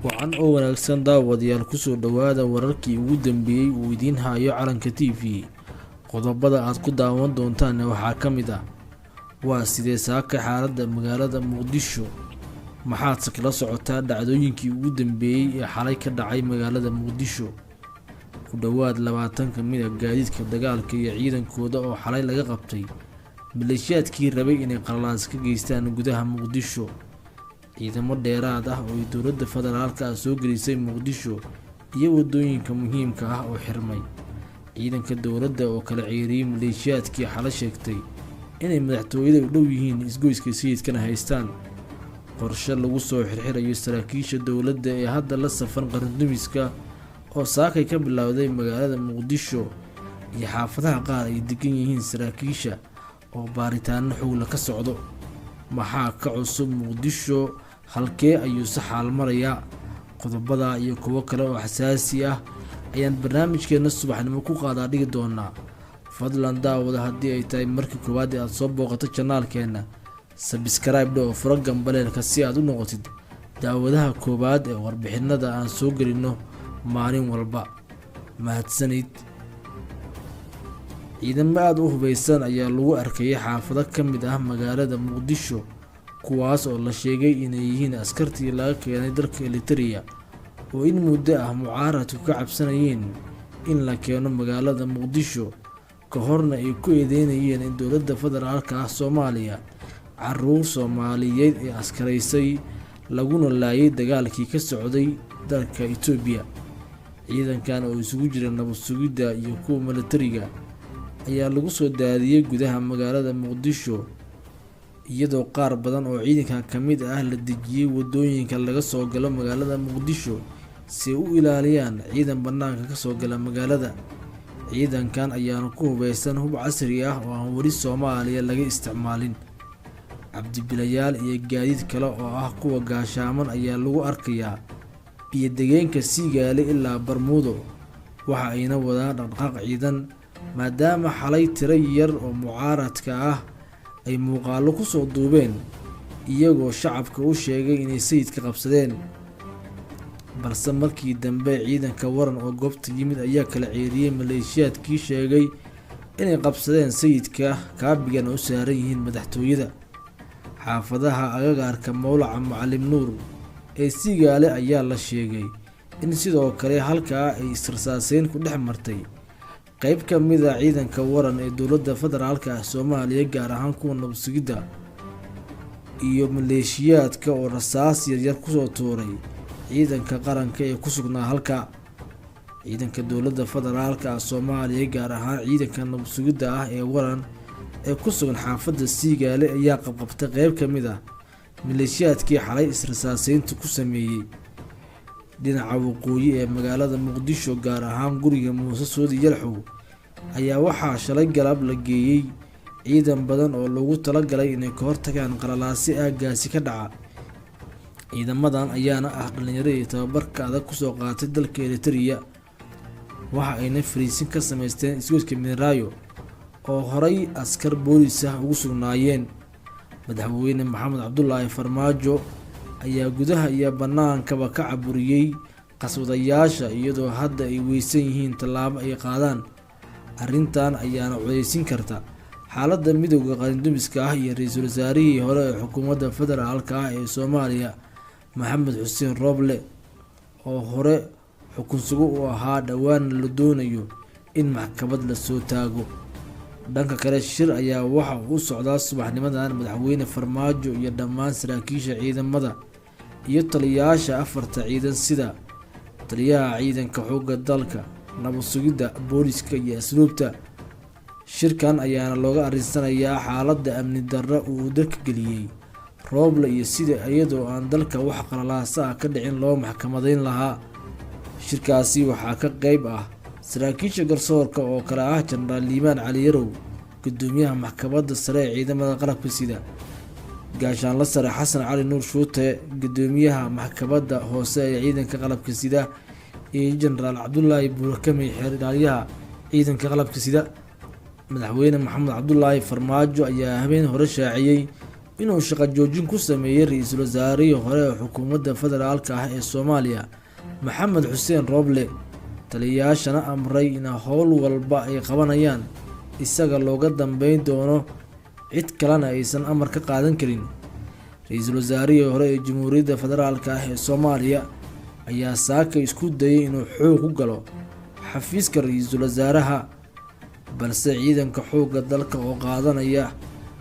wacan oo wanaagsan daawadayaal, kusoo dhowaada wararkii ugu dambeeyey uu idiin hayo Calanka TV. qodobada aad ku daawan doontaan waxaa ka mid ah: waa sidee saaka xaaladda magaalada Muqdisho? maxaad kala socotaa dhacdooyinkii ugu dambeeyey ee xalay ka dhacay magaalada Muqdisho? ku dhowaad 20 ka mid ah gaadiidka dagaalka iyo ciidankooda oo xalay laga qabtay maleeshiyaadkii rabay inay qalalaas ka geystaan gudaha Muqdisho. ciidamo dheeraad ah oo dowladda federaalka ah soo gelisay Muqdisho iyo wadooyinka muhiimka ah oo xirmay. ciidanka dowladda oo kala ceeriyay maleeshiyaadkii xalay sheegtay inay madaxtooyada u dhow yihiin isgoyska sayidkana haystaan. qorshe lagu soo xirxirayo saraakiisha dowladda ee hadda la safan qarandumiska oo saakay ka bilowday magaalada Muqdisho iyo xaafadaha qaar ay degan yihiin saraakiisha oo baaritaano xogla ka socdo. maxaa ka cusub Muqdisho? halkee ayuu saxaal marayaa? qodobada iyo kuwo kale oo xasaasi ah ayaan barnaamijkeena subaxnimo ku qaadaa dhigi doonaa. fadlan daawada, haddii ay tahay markii koowaad aad soo booqato channelkeena, subscribe oo furo gambaleelka si aad u noqotid daawadaha koowaad ee warbixinada aan soo gelino maalin walba. mahadsanid. ciidamo aad u hubeysan ayaa lagu arkayay xaafado ka mid ah magaalada Muqdisho, kuwaas oo la sheegay inay yihiin askartii laga keenay dalka Eritrea oo in muddo ah mucaaradku ka cabsanayeen in la keeno magaalada Muqdisho, ka horna ay ku eedeynayeen in dowladda federaalka ah Soomaaliya caruur Soomaaliyeed ee askaraysay laguna laayay dagaalkii ka socday dalka Itoobiya. ciidankan oo isugu jira nabad sugidda iyo kuwa militariga ayaa lagu soo daadiyay gudaha magaalada Muqdisho, iyadoo qaar badan oo ciidanka ka mid ah la dejiyay wadooyinka laga soo galo magaalada Muqdisho si ay u ilaaliyaan ciidan banaanka ka soo gala magaalada. ciidankan ayaana ku hubeysan hub casri ah oo aan weli Soomaaliya laga isticmaalin. cabdibilayaal iyo gaadiid kale oo ah kuwa gaashaaman ayaa lagu arkayaa biyo degeenka Siigaale ilaa Barmuudo, waxa ayna wadaan dhaqdhaqaaq ciidan maadaama xalay tiro yar oo mucaaradka ah ay muuqaalo kusoo duubeen iyagoo shacabka u sheegay inay sayidka qabsadeen, balse markii dambe ciidanka waran oo goobta yimid ayaa kala ceeriyey maleeshiyaadkii sheegay inay qabsadeen sayidka kaabigana u saaran yihiin madaxtooyada. xaafadaha agagaarka mowlaca Macalim Nuur ee Siigaale ayaa la sheegay in sidoo kale halkaa ay israsaaseyn ku dhex martay qayb ka mid ah ciidanka waran ee dowladda federaalka ah Soomaaliya, gaar ahaan kuwa nabad sugidda iyo maleeshiyaadka oo rasaas yaryar kusoo tuuray ciidanka qaranka ee ku sugnaa halka. ciidanka dowladda federaalka ah Soomaaliya, gaar ahaan ciidanka nabad sugidda ah ee waran ee ku sugan xaafadda Siigaale ayaa qabqabtay qayb ka mid ah maleeshiyaadkii xalay israsaaseynta ku sameeyey dhinaca waqooyi ee magaalada Muqdisho, gaar ahaan guriga Muuse Soodi Yalxow ayaa waxaa shalay galab la geeyey ciidan badan oo loogu talagalay inay ka hortagaan qalalaasi aaggaasi ka dhaca. ciidamadan ayaana ah dhalinyaradii tababarka adag kusoo qaatay dalka Eritrea, waxa ayna fariisin ka sameysteen isgoyska Midraayo oo horay askar boolis ah ugu sugnaayeen. madaxweyne Maxamed Cabdullaahi Farmaajo ayaa gudaha iyo bannaankaba ka caburiyey qaswadayaasha, iyadoo hadda ay weysan yihiin tallaabo ay qaadaan. arrintan ayaana codeysin karta xaaladda midowda qarandumiska ah iyo ra-iisul wasaarihii hore ee xukuumadda federaalka ah ee Soomaaliya Maxamed Xuseen Rooble oo hore xukun sugo u ahaa, dhowaan la doonayo in maxkamad la soo taago. dhanka kale, shir ayaa waxa uu socdaa subaxnimadan madaxweyne Farmaajo iyo dhammaan saraakiisha ciidamada iyo taliyayaasha afarta ciidan sida taliyaha ciidanka xoogga dalka, nabad sugidda, booliska iyo asluubta. shirkan ayaana looga arinsanayaa xaaladda amni darro uu dalka geliyey Rooble iyo sida iyadoo aan dalka wax qalalaasa ah ka dhicin loo maxkamadeyn lahaa. shirkaasi waxaa ka qayb ah saraakiisha garsoorka oo kale ah Jenaraal Liibaan Cali Yarow, gudoomiyaha maxkamadda sare ee ciidamada qalabka sida, gaashaanle sare Xasan Cali Nuur Shuute, gudoomiyaha maxkamadda hoose ee ciidanka qalabka sida, iyo Jenaraal Cabdullaahi Buurkamey, xeer ilaaliyaha ciidanka qalabka sida. madaxweyne Maxamed Cabdullaahi Farmaajo ayaa habeen hore shaaciyey inuu shaqo joojin ku sameeyey ra-iisul wasaarihii hore ee xukuumadda federaalka ah ee Soomaaliya Maxamed Xuseen Rooble, taliyayaashana amray in howl walba ay qabanayaan isaga looga dambeyn doono, cid kalena aysan amar ka qaadan karin. ra-iisul wasaarihii hore ee Jamhuuriyadda Federaalka ah ee Soomaaliya ayaa saaka isku dayay inuu xoog ku galo xafiiska ra-iisul wasaaraha, balse ciidanka xoogga dalka oo qaadanaya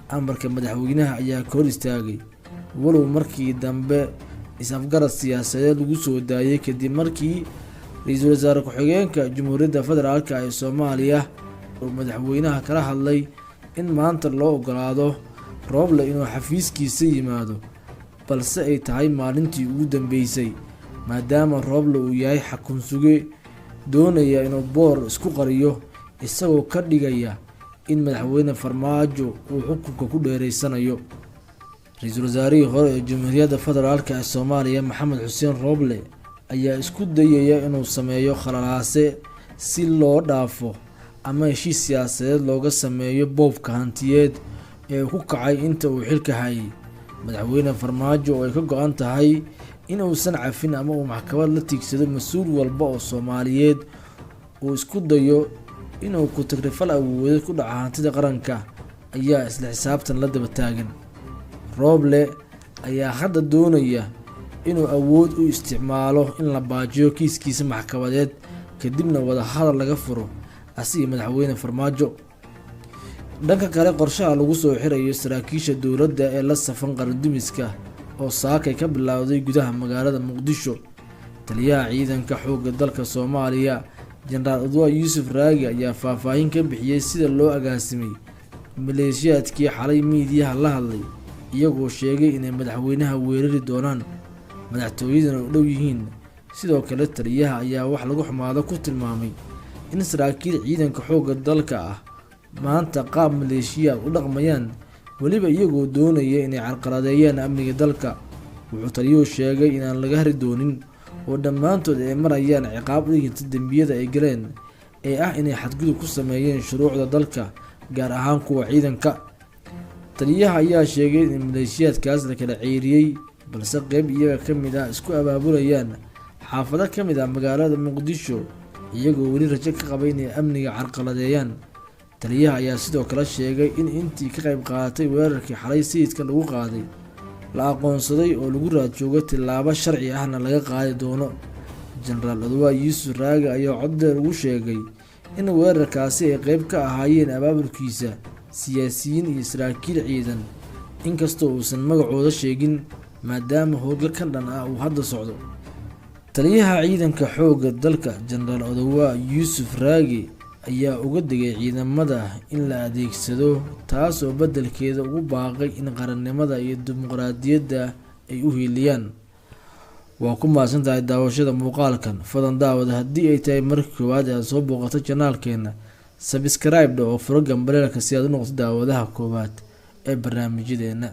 amarka madaxweynaha ayaa ka hor istaagay, walow markii dambe is-afgarad siyaasadeed lagu soo daayay kadib markii ra-iisul wasaare ku-xigeenka Jamhuuriyadda Federaalka ee Soomaaliya uu madaxweynaha kala hadlay in maanta loo ogolaado Rooble inuu xafiiskiisa yimaado, balse ay tahay maalintii ugu dambeysay maadaama Rooble uu yahay xukun suge doonaya inuu boor isku qariyo, isagoo ka dhigaya in madaxweyne Farmaajo uu xukunka ku dheereysanayo. ra-iisul wasaarihii hore ee Jamhuuriyadda Federaalka ee Soomaaliya Maxamed Xuseen Rooble ayaa isku dayaya inuu sameeyo khalalaase si loo dhaafo ama heshiis siyaasadeed looga sameeyo boobka hantiyeed ee ku kacay inta uu xilka hayay. madaxweyne Farmaajo oo ay ka go-an tahay in uusan cafin ama uu maxkamad la tiigsado mas-uul walba oo Soomaaliyeed uu isku dayo inuu ku tagrifal awoodeed ku dhaca hantida qaranka, ayaa isla xisaabtan la daba taagan. Rooble ayaa hadda doonaya inuu awood u isticmaalo in la baajiyo kiiskiisa maxkamadeed, kadibna wada hadal laga furo asiga madaxweyne Farmaajo. dhanka kale, qorshaha lagu soo xirayo saraakiisha dowladda ee la safan qarandumiska oo saakay ka bilowday gudaha magaalada Muqdisho. taliyaha ciidanka xoogga dalka Soomaaliya Jenaraal Odwaa Yuusuf Raagi ayaa faahfaahin ka bixiyey sida loo agaasimay maleeshiyaadkii xalay miidiyaha la hadlay, iyagoo sheegay inay madaxweynaha weerari doonaan, madaxtooyadana u dhow yihiin. sidoo kale, taliyaha ayaa wax lagu xumaado ku tilmaamay in saraakiil ciidanka xoogga dalka ah maanta qaab maleeshiyaad u dhaqmayaan, weliba iyagoo doonaya inay carqaladeeyaan amniga dalka. wuxuu taliyuhu sheegay inaan laga hari doonin oo dhammaantood ay marayaan ciqaab u dhiganta dembiyada ay galeen ee ah inay xadgudub ku sameeyeen shuruucda dalka, gaar ahaan kuwa ciidanka. taliyaha ayaa sheegay in maleeshiyaadkaas la kala ceyriyey balse qeyb iyaga ka mid ah isku abaabulayaan xaafado ka mid ah magaalada muqdisho iyagoo weli rajo ka qabay inay amniga carqaladeeyaan. taliyaha ayaa sidoo kale sheegay in intii ka qayb qaadatay weerarkii xalay sayidka lagu qaaday la aqoonsaday oo lagu raadjoogo tilaabo sharci ahna laga qaadi doono. jenaraal odawaa yuusuf raage ayaa coddeer ugu sheegay in weerarkaasi ay qeyb ka ahaayeen abaabulkiisa siyaasiyiin iyo saraakiil ciidan inkastoo uusan magacooda sheegin maadaama howlgal ka dhan ah uu hadda socdo. taliyaha ciidanka xoogga dalka jenaraal odawaa yuusuf raage ayaa uga digay ciidamada in la adeegsado taasoo beddelkeeda ugu baaqay in qarannimada iyo dimuqraadiyadda ay u hiiliyaan. waa ku mahadsantahay daawashada muuqaalkan. fadlan daawada haddii ay tahay markii koowaad aad soo booqato janaalkeena sabscribe oo furo gambaleelka si aad u noqoto daawadaha koowaad ee barnaamijyadeena.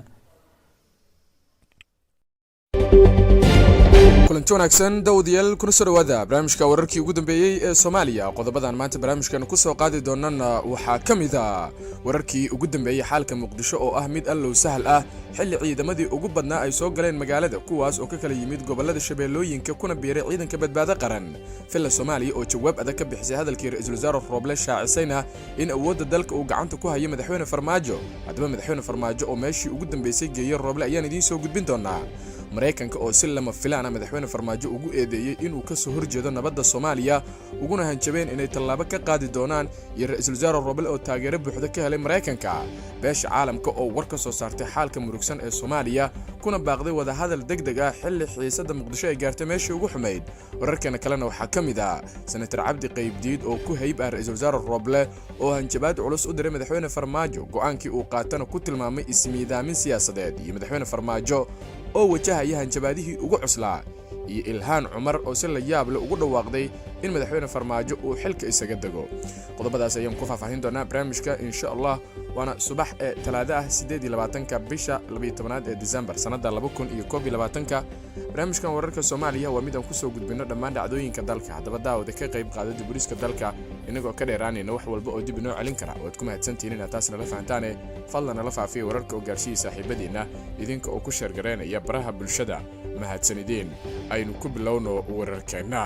kulanti wanaagsan dawadayaal kuna soo dhawaada barnaamijka wararkii ugu dambeeyey ee Soomaaliya. qodobadan maanta barnaamijkan ku soo qaadi doonana waxaa kamid ah wararkii ugu dambeeyay xaalka Muqdisho oo ah mid allow sahal ah xilli ciidamadii ugu badnaa ay soo galeen magaalada kuwaas oo ka kala yimid gobolada Shabeellooyinka kuna biiray ciidanka badbaado qaran. filla Soomaaliya oo jawaab adag ka bixisay hadalkii ra'iisul wasaare Roble shaacisayna in awoodda dalka uu gacanta ku hayo madaxweyne Farmaajo. haddaba madaxweyne Farmaajo oo meeshii ugu dambeysay geeyay Roble ayaan idiin soo gudbin doonaa. Mareykanka oo si lama filaan ah madaxweyne Farmaajo ugu eedeeyay inuu ka soo horjeedo nabadda Soomaaliya uguna hanjabeen inay tallaabo ka qaadi doonaan iyo ra'iisul wasaare Roble oo taageero buuxda ka helay Mareykanka. beesha caalamka oo war ka soo saartay xaalka murugsan ee Soomaaliya kuna baaqday wada hadal degdeg ah xilli xiisada Muqdisho ay gaartay meeshii ugu xumeyd. wararkana kalena waxaa kamid ah senator Cabdi Qaybdiid oo ku hayb ah ra'iisul wasaare Roble oo hanjabaad culus u diray madaxweyne Farmaajo go'aankii uu qaatana ku tilmaamay ismiidaamin siyaasadeed iyo madaxweyne Farmaajo oo wajahaya hanjabaadihii ugu cuslaa iyo Ilhaan Cumar oo si la yaab leh ugu dhawaaqday in madaxweyne Farmaajo uu xilka isaga dago. qodobadaas ayaan ku faahfaahin doonaa barnaamijka insha Allah waana subax ee Talaado ah 28 bisha 12 ee December sanada 2021. barnaamijkan wararka Soomaaliya waa mid aan ku soo gudbino dhammaan dhacdooyinka dalka. haddaba daawada ka qayb qaadada booliska dalka inagoo ka dheeraanayna wax walba oo dib inoo celin kara. waad ku mahadsantihiin inaad taasna la fahantaan. fadlan la faafiyo wararka oo gaarsiiya saaxiibadiina idinka oo ku sheer gareynaya baraha bulshada. mahadsanideen. aynu ku bilowno wararkeena.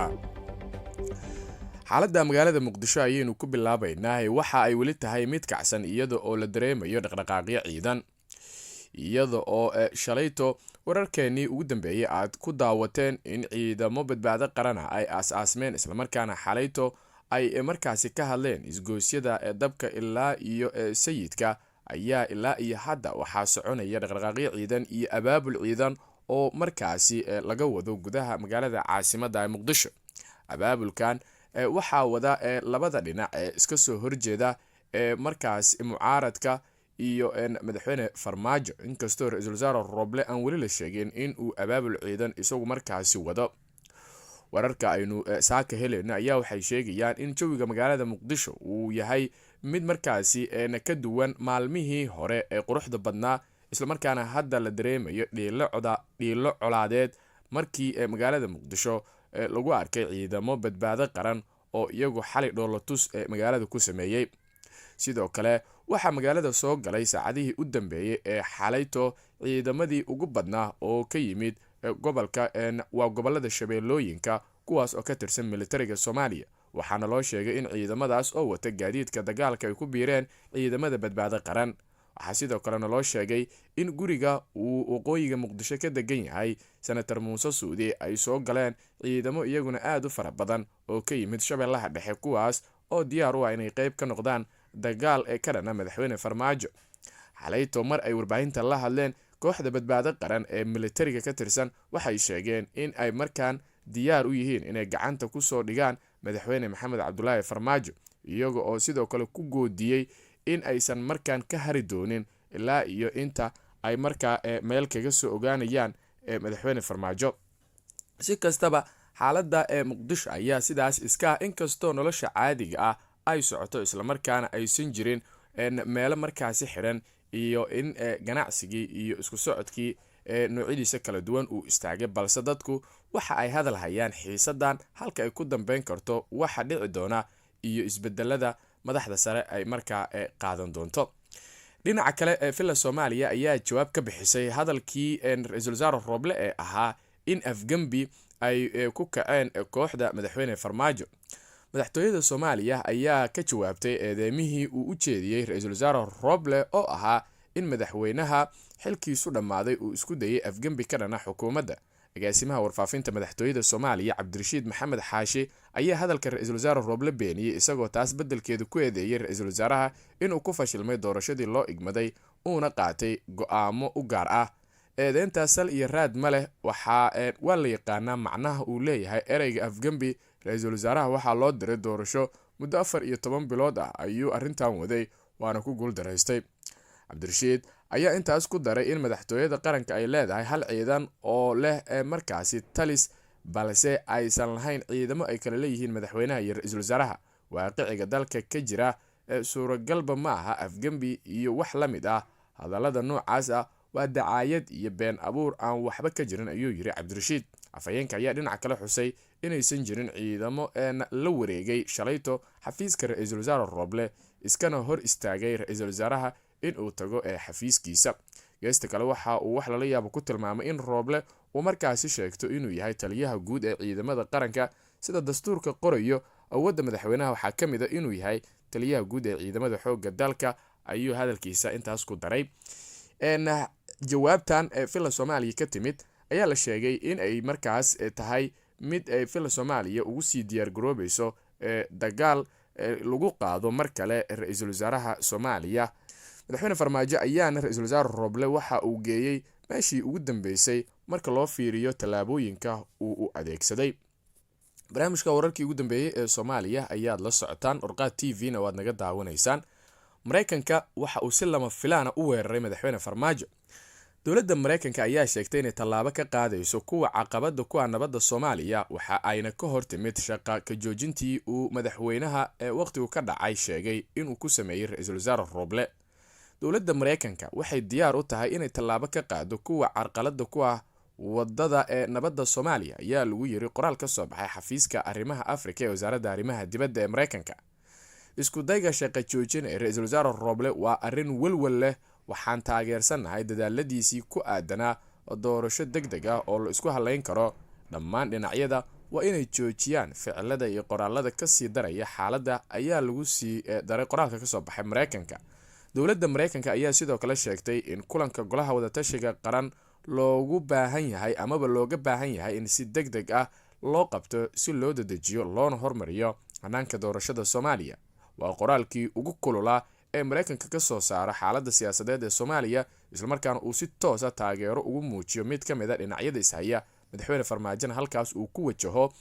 xaaladda magaalada Muqdisho ayaynu ku bilaabaynaa. waxa ay weli tahay mid kacsan iyada oo la dareemayo dhaqdhaqaaqyo ciidan iyada oo shalayto wararkeenii ugu dambeeyay aad ku daawateen in ciidamo badbaado qaran ah ay aas-aasmeen isla markaana xalayto ay markaasi ka hadleen isgoosyada ee dabka ilaa iyo sayidka ayaa ilaa iyo hadda waxaa soconaya dhaqdhaqaaqyo ciidan iyo abaabul ciidan oo markaasi laga wado gudaha magaalada caasimadda ee Muqdisho. abaabulkan waxaa wada labada dhinac ee iska soo horjeeda markaas mucaaradka iyo madaxweyne Farmaajo inkastoo ra'iisul wasaare Roble aan weli la sheegin in uu abaabul ciidan isagu markaasi wado. wararka aynu saaka helayna ayaa waxay sheegayaan in jawiga magaalada Muqdisho uu yahay mid markaasi ka duwan maalmihii hore ee quruxda badnaa isla markaana hadda la dareemayo dhiilo colaadeed markii magaalada Muqdisho lagu arkay ciidamo badbaado qaran oo iyagu xalay dhoolatus magaalada ku sameeyay. sidoo kale waxaa magaalada soo galay saacadihii u dambeeyay ee xalayto ciidamadii ugu badnaa oo ka yimid gobolada Shabeellooyinka kuwaas oo ka tirsan militariga Soomaaliya. waxaana loo sheegay in ciidamadaas oo wata gaadiidka dagaalka ay ku biireen ciidamada badbaado qaran. waxaa sidoo kalena loo sheegay in guriga uu waqooyiga Muqdisho ka degan yahay senator Muuse Suudi ay soo galeen ciidamo iyaguna aad u fara badan oo ka yimid Shabeellaha Dhexe kuwaas oo diyaar u ah inay qayb ka noqdaan dagaal ee ka dhana madaxweyne Farmaajo. xalayto mar ay warbaahinta la hadleen kooxda badbaado qaran ee militariga ka tirsan waxay sheegeen in ay markaan diyaar u yihiin inay gacanta ku soo dhigaan madaxweyne Maxamed Cabdullaahi Farmaajo iyaga oo sidoo kale ku goodiyay in aysan markaan ka hari doonin ilaa iyo inta ay markaa meel kaga soo ogaanayaan madaxweyne Farmaajo. si kastaba xaaladda Muqdisho ayaa sidaas iska inkastoo nolosha caadiga ah ay socoto isla markaana aysan jirin meelo markaasi xiran iyo in ganacsigii iyo isku socodkii noocyadiisa kala duwan uu istaagay balse dadku waxa ay hadal hayaan xiisadan halka ay ku dambeyn karto waxa dhici doona iyo isbedelada madaxda sare ay markaa qaadan doonto. dhinaca kale ee villa soomaaliya ayaa jawaab ka bixisay hadalkii ra-iisul wasaare Rooble ee ahaa in afgembi ay ku kaceen kooxda madaxweyne Farmaajo. madaxtooyada Soomaaliya ayaa ka jawaabtay eedeemihii uu u jeediyey ra-iisul wasaare Rooble oo ahaa in madaxweynaha xilkiisu dhammaaday uu isku dayay afgembi ka dhana xukuumadda. agaasimaha warfaafinta madaxtooyada Soomaaliya Cabdirashiid Maxamed Xaashi ayaa hadalka ra-iisul wasaare Rooble beeniyay isagoo taas beddelkeedu ku eedeeyay ra-iisul wasaaraha inuu ku fashilmay doorashadii loo igmaday uuna qaatay go'aamo u gaar ah. eedeynta sal iyo raad ma leh waa la yaqaanaa macnaha uu leeyahay ereyga afgembi. ra-iisul wasaaraha waxaa loo diray doorasho muddo 14 bilood ah ayuu arrintan waday waana ku guuldaraystay. Cabdirashiid ayaa intaas ku daray in madaxtooyada qaranka ay leedahay hal ciidan oo leh markaasi talis balse aysan lahayn ciidamo ay kala leeyihiin madaxweynaha iyo ra-iisul wasaaraha. waaqiciga dalka ka jira suuragalba ma aha afgembi iyo wax la mid ah. hadallada noocaas ah waa dacaayad iyo been abuur aan waxba ka jirin ayuu yiri Cabdirashiid. afhayeenka ayaa dhinaca kale xusay inaysan jirin ciidamo la wareegay shalayto xafiiska ra-iisul wasaare Rooble iskana hor istaagay ra-iisul wasaaraha in uu tago xafiiskiisa. geesta kale waxa uu wax lala yaabo ku tilmaamay in Rooble uu markaasi sheegto inuu yahay taliyaha guud ee ciidamada qaranka sida dastuurka qorayo. awoodda madaxweynaha waxaa ka mid ah inuu yahay taliyaha guud ee ciidamada xoogga dalka ayuu hadalkiisa intaas ku daray. jawaabtan villa Soomaaliya ka timid ayaa la sheegay in ay markaas tahay mid ay villa Soomaaliya ugu sii diyaar garoobayso dagaal lagu qaado mar kale ra-iisul wasaaraha Soomaaliya. madaxweyne Farmaajo ayaana ra-iisul wasaare Rooble waxa uu geeyay meeshii ugu dambeysay marka loo fiiriyo tallaabooyinka uu u adeegsaday. barnaamijka wararkii ugu dambeeyay ee Soomaaliya ayaad la socotaan. Urqaad TV-na waad naga daawanaysaan. Mareykanka waxa uu si lama filaan u weeraray madaxweyne Farmaajo. dowladda Mareykanka ayaa sheegtay inay tallaabo ka qaadayso kuwa caqabada ku ah nabadda Soomaaliya waxa ayna ka hortimid shaqa ka joojintii uu madaxweynaha waqtigu ka dhacay sheegay inuu ku sameeyay ra-iisul wasaare Rooble. dowladda Mareykanka waxay diyaar u tahay inay tallaabo ka qaado kuwa carqalada ku ah wadada nabadda Soomaaliya ayaa lagu yiri qoraal ka soo baxay xafiiska arrimaha Afrika ee wasaaradda arrimaha dibadda ee Mareykanka. isku dayga shaqa joojin ee ra-iisul wasaare Rooble waa arrin walwal leh. waxaan taageersanahay dadaaladiisii ku aadanaa doorasho degdeg ah oo la isku halayn karo. dhammaan dhinacyada waa inay joojiyaan ficilada iyo qoraalada ka sii daraya xaaladda ayaa lagu sii daray qoraalka ka soo baxay Mareykanka. dowladda Mareykanka ayaa sidoo kale sheegtay in kulanka golaha wadatashiga qaran looga baahan yahay in si degdeg ah loo qabto si loo dedejiyo loona hormariyo hanaanka doorashada Soomaaliya. waa qoraalkii ugu kululaa ee Mareykanka ka soo saara xaaladda siyaasadeed ee Soomaaliya isla markaana uu si toos ah taageero ugu muujiyo mid ka mid ah dhinacyada ishaya madaxweyne Farmaajo halkaas uu ku wajaho